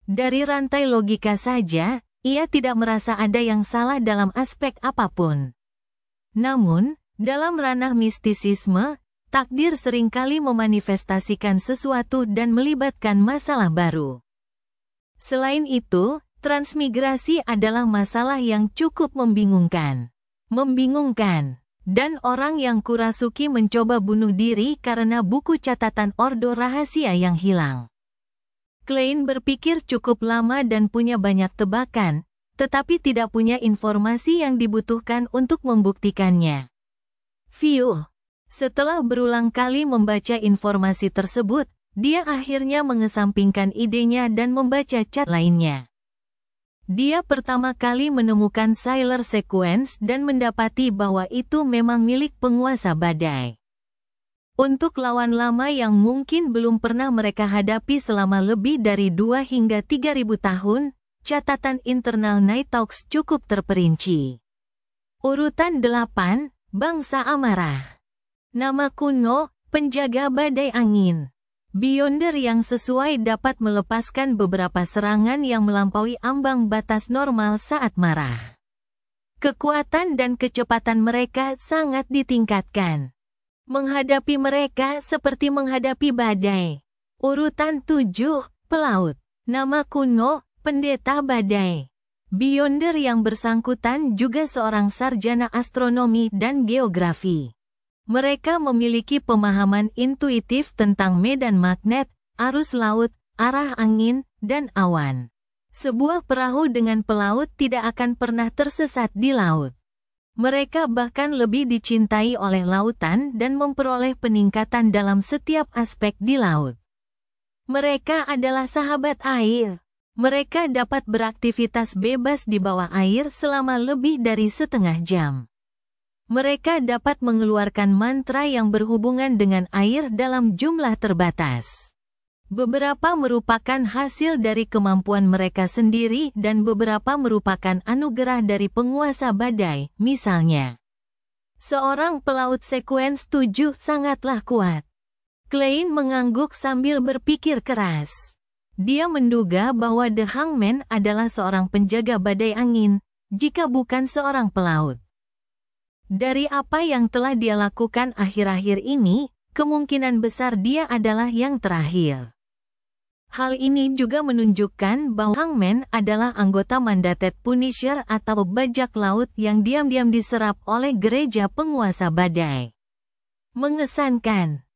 Dari rantai logika saja, ia tidak merasa ada yang salah dalam aspek apapun. Namun, dalam ranah mistisisme, takdir seringkali memanifestasikan sesuatu dan melibatkan masalah baru. Selain itu, transmigrasi adalah masalah yang cukup membingungkan. Dan orang yang kurasuki mencoba bunuh diri karena buku catatan Ordo Rahasia yang hilang. Klein berpikir cukup lama dan punya banyak tebakan, tetapi tidak punya informasi yang dibutuhkan untuk membuktikannya. Setelah berulang kali membaca informasi tersebut, dia akhirnya mengesampingkan idenya dan membaca cat lainnya. Dia pertama kali menemukan Sailor Sequence dan mendapati bahwa itu memang milik penguasa badai. Untuk lawan lama yang mungkin belum pernah mereka hadapi selama lebih dari 2 hingga 3.000 tahun, catatan internal Nighthawks cukup terperinci. Urutan 8, Bangsa Amarah. Nama kuno, Penjaga Badai Angin. Beyonder yang sesuai dapat melepaskan beberapa serangan yang melampaui ambang batas normal saat marah. Kekuatan dan kecepatan mereka sangat ditingkatkan. Menghadapi mereka seperti menghadapi badai. Urutan 7, Pelaut. Nama kuno, Pendeta Badai. Beyonder yang bersangkutan juga seorang sarjana astronomi dan geografi. Mereka memiliki pemahaman intuitif tentang medan magnet, arus laut, arah angin, dan awan. Sebuah perahu dengan pelaut tidak akan pernah tersesat di laut. Mereka bahkan lebih dicintai oleh lautan dan memperoleh peningkatan dalam setiap aspek di laut. Mereka adalah sahabat air. Mereka dapat beraktivitas bebas di bawah air selama lebih dari setengah jam. Mereka dapat mengeluarkan mantra yang berhubungan dengan air dalam jumlah terbatas. Beberapa merupakan hasil dari kemampuan mereka sendiri dan beberapa merupakan anugerah dari penguasa badai, misalnya. Seorang pelaut Sequence 7 sangatlah kuat. Klein mengangguk sambil berpikir keras. Dia menduga bahwa The Hangman adalah seorang penjaga badai angin, jika bukan seorang pelaut. Dari apa yang telah dia lakukan akhir-akhir ini, kemungkinan besar dia adalah yang terakhir. Hal ini juga menunjukkan bahwa Hangman adalah anggota Mandated Punisher atau bajak laut yang diam-diam diserap oleh gereja penguasa badai. Mengesankan.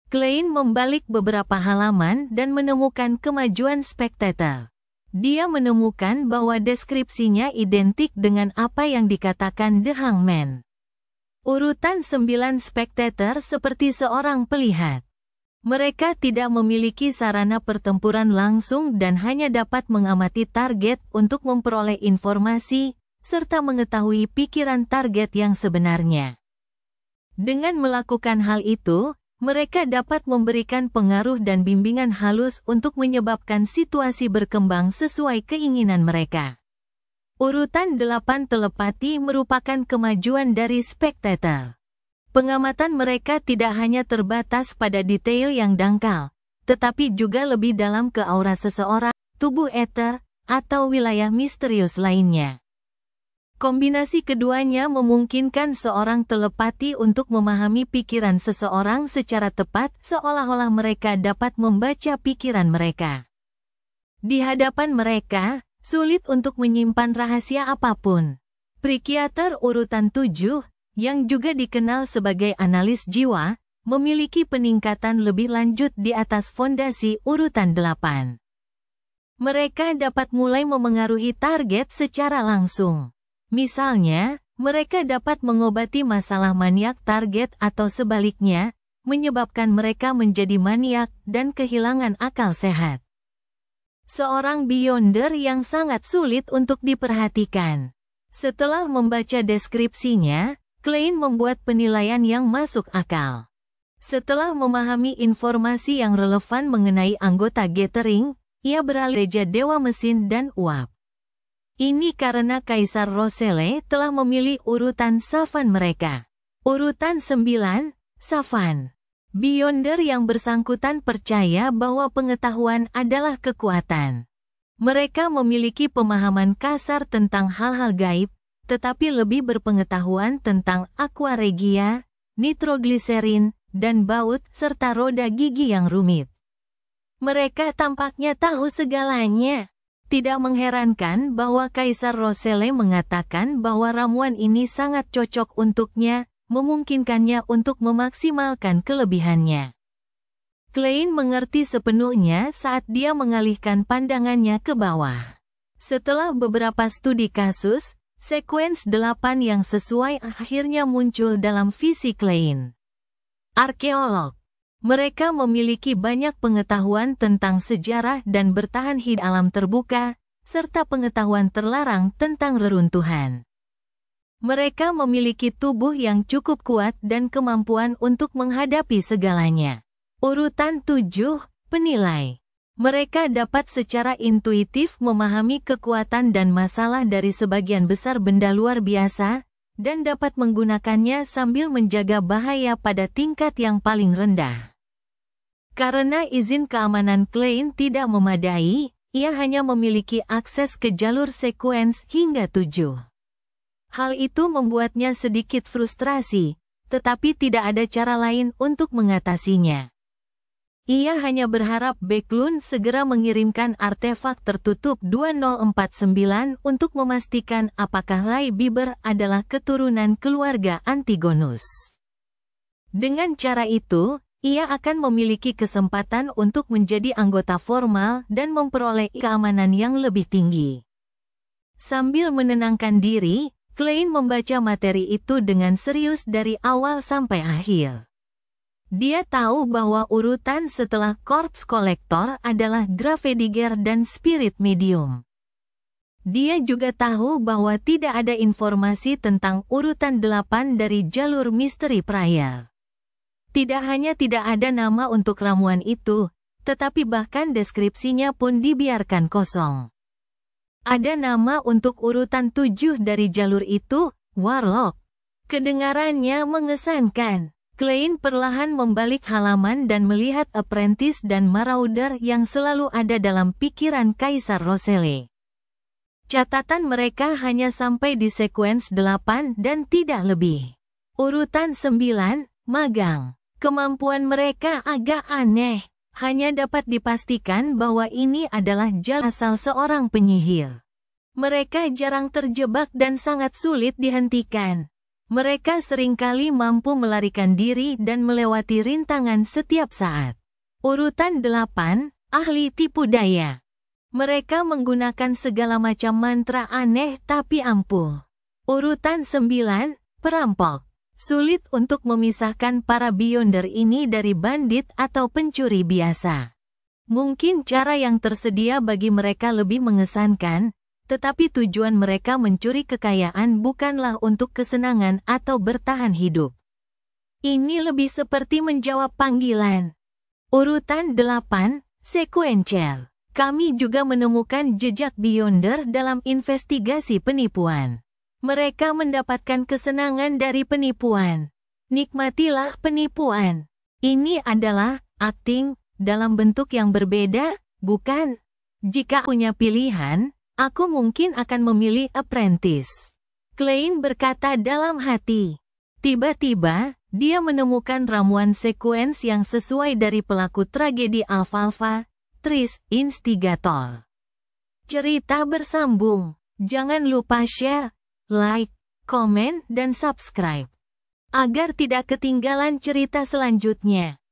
Klein membalik beberapa halaman dan menemukan kemajuan Spectator. Dia menemukan bahwa deskripsinya identik dengan apa yang dikatakan The Hangman. Urutan 9 Spectator seperti seorang pelihat. Mereka tidak memiliki sarana pertempuran langsung dan hanya dapat mengamati target untuk memperoleh informasi, serta mengetahui pikiran target yang sebenarnya. Dengan melakukan hal itu, mereka dapat memberikan pengaruh dan bimbingan halus untuk menyebabkan situasi berkembang sesuai keinginan mereka. Urutan 8 telepati merupakan kemajuan dari Spectator. Pengamatan mereka tidak hanya terbatas pada detail yang dangkal, tetapi juga lebih dalam ke aura seseorang, tubuh ether, atau wilayah misterius lainnya. Kombinasi keduanya memungkinkan seorang telepati untuk memahami pikiran seseorang secara tepat seolah-olah mereka dapat membaca pikiran mereka. Di hadapan mereka, sulit untuk menyimpan rahasia apapun. Psikiater urutan 7, yang juga dikenal sebagai analis jiwa, memiliki peningkatan lebih lanjut di atas fondasi urutan 8. Mereka dapat mulai memengaruhi target secara langsung. Misalnya, mereka dapat mengobati masalah maniak target atau sebaliknya, menyebabkan mereka menjadi maniak dan kehilangan akal sehat. Seorang Beyonder yang sangat sulit untuk diperhatikan. Setelah membaca deskripsinya, Klein membuat penilaian yang masuk akal. Setelah memahami informasi yang relevan mengenai anggota Gathering, ia beralih ke Dewa Mesin dan Uap. Ini karena Kaisar Roselle telah memilih urutan Savan mereka. Urutan 9, Savan. Beyonder yang bersangkutan percaya bahwa pengetahuan adalah kekuatan. Mereka memiliki pemahaman kasar tentang hal-hal gaib, tetapi lebih berpengetahuan tentang aqua regia, nitrogliserin, dan baut serta roda gigi yang rumit. Mereka tampaknya tahu segalanya. Tidak mengherankan bahwa Kaisar Roselle mengatakan bahwa ramuan ini sangat cocok untuknya, memungkinkannya untuk memaksimalkan kelebihannya. Klein mengerti sepenuhnya saat dia mengalihkan pandangannya ke bawah. Setelah beberapa studi kasus, sekuens 8 yang sesuai akhirnya muncul dalam visi Klein. Arkeolog. Mereka memiliki banyak pengetahuan tentang sejarah dan bertahan hidup alam terbuka, serta pengetahuan terlarang tentang reruntuhan. Mereka memiliki tubuh yang cukup kuat dan kemampuan untuk menghadapi segalanya. Urutan 7, penilai. Mereka dapat secara intuitif memahami kekuatan dan masalah dari sebagian besar benda luar biasa, dan dapat menggunakannya sambil menjaga bahaya pada tingkat yang paling rendah. Karena izin keamanan Klein tidak memadai, ia hanya memiliki akses ke jalur sekuens hingga 7. Hal itu membuatnya sedikit frustrasi, tetapi tidak ada cara lain untuk mengatasinya. Ia hanya berharap Backlund segera mengirimkan artefak tertutup 2049 untuk memastikan apakah Ray Bieber adalah keturunan keluarga Antigonus. Dengan cara itu, ia akan memiliki kesempatan untuk menjadi anggota formal dan memperoleh keamanan yang lebih tinggi. Sambil menenangkan diri, Klein membaca materi itu dengan serius dari awal sampai akhir. Dia tahu bahwa urutan setelah Corpse Collector adalah Gravediger dan Spirit Medium. Dia juga tahu bahwa tidak ada informasi tentang urutan 8 dari jalur misteri Prior. Tidak hanya tidak ada nama untuk ramuan itu, tetapi bahkan deskripsinya pun dibiarkan kosong. Ada nama untuk urutan 7 dari jalur itu, Warlock. Kedengarannya mengesankan. Klein perlahan membalik halaman dan melihat Apprentice dan Marauder yang selalu ada dalam pikiran Kaisar Roselle. Catatan mereka hanya sampai di sekuens 8 dan tidak lebih. Urutan 9, Magang. Kemampuan mereka agak aneh. Hanya dapat dipastikan bahwa ini adalah jalan asal seorang penyihir. Mereka jarang terjebak dan sangat sulit dihentikan. Mereka seringkali mampu melarikan diri dan melewati rintangan setiap saat. Urutan 8, Ahli Tipu Daya. Mereka menggunakan segala macam mantra aneh tapi ampuh. Urutan 9, Perampok. Sulit untuk memisahkan para Beyonder ini dari bandit atau pencuri biasa. Mungkin cara yang tersedia bagi mereka lebih mengesankan, tetapi tujuan mereka mencuri kekayaan bukanlah untuk kesenangan atau bertahan hidup. Ini lebih seperti menjawab panggilan. Urutan 8, Sequential. Kami juga menemukan jejak Beyonder dalam investigasi penipuan. Mereka mendapatkan kesenangan dari penipuan. Nikmatilah penipuan. Ini adalah acting dalam bentuk yang berbeda, bukan? Jika punya pilihan, aku mungkin akan memilih Apprentice. Klein berkata dalam hati. Tiba-tiba, dia menemukan ramuan sekuens yang sesuai dari pelaku tragedi Alfalfa, Tris Instigator. Cerita bersambung. Jangan lupa share, like, komen, dan subscribe. agar tidak ketinggalan cerita selanjutnya.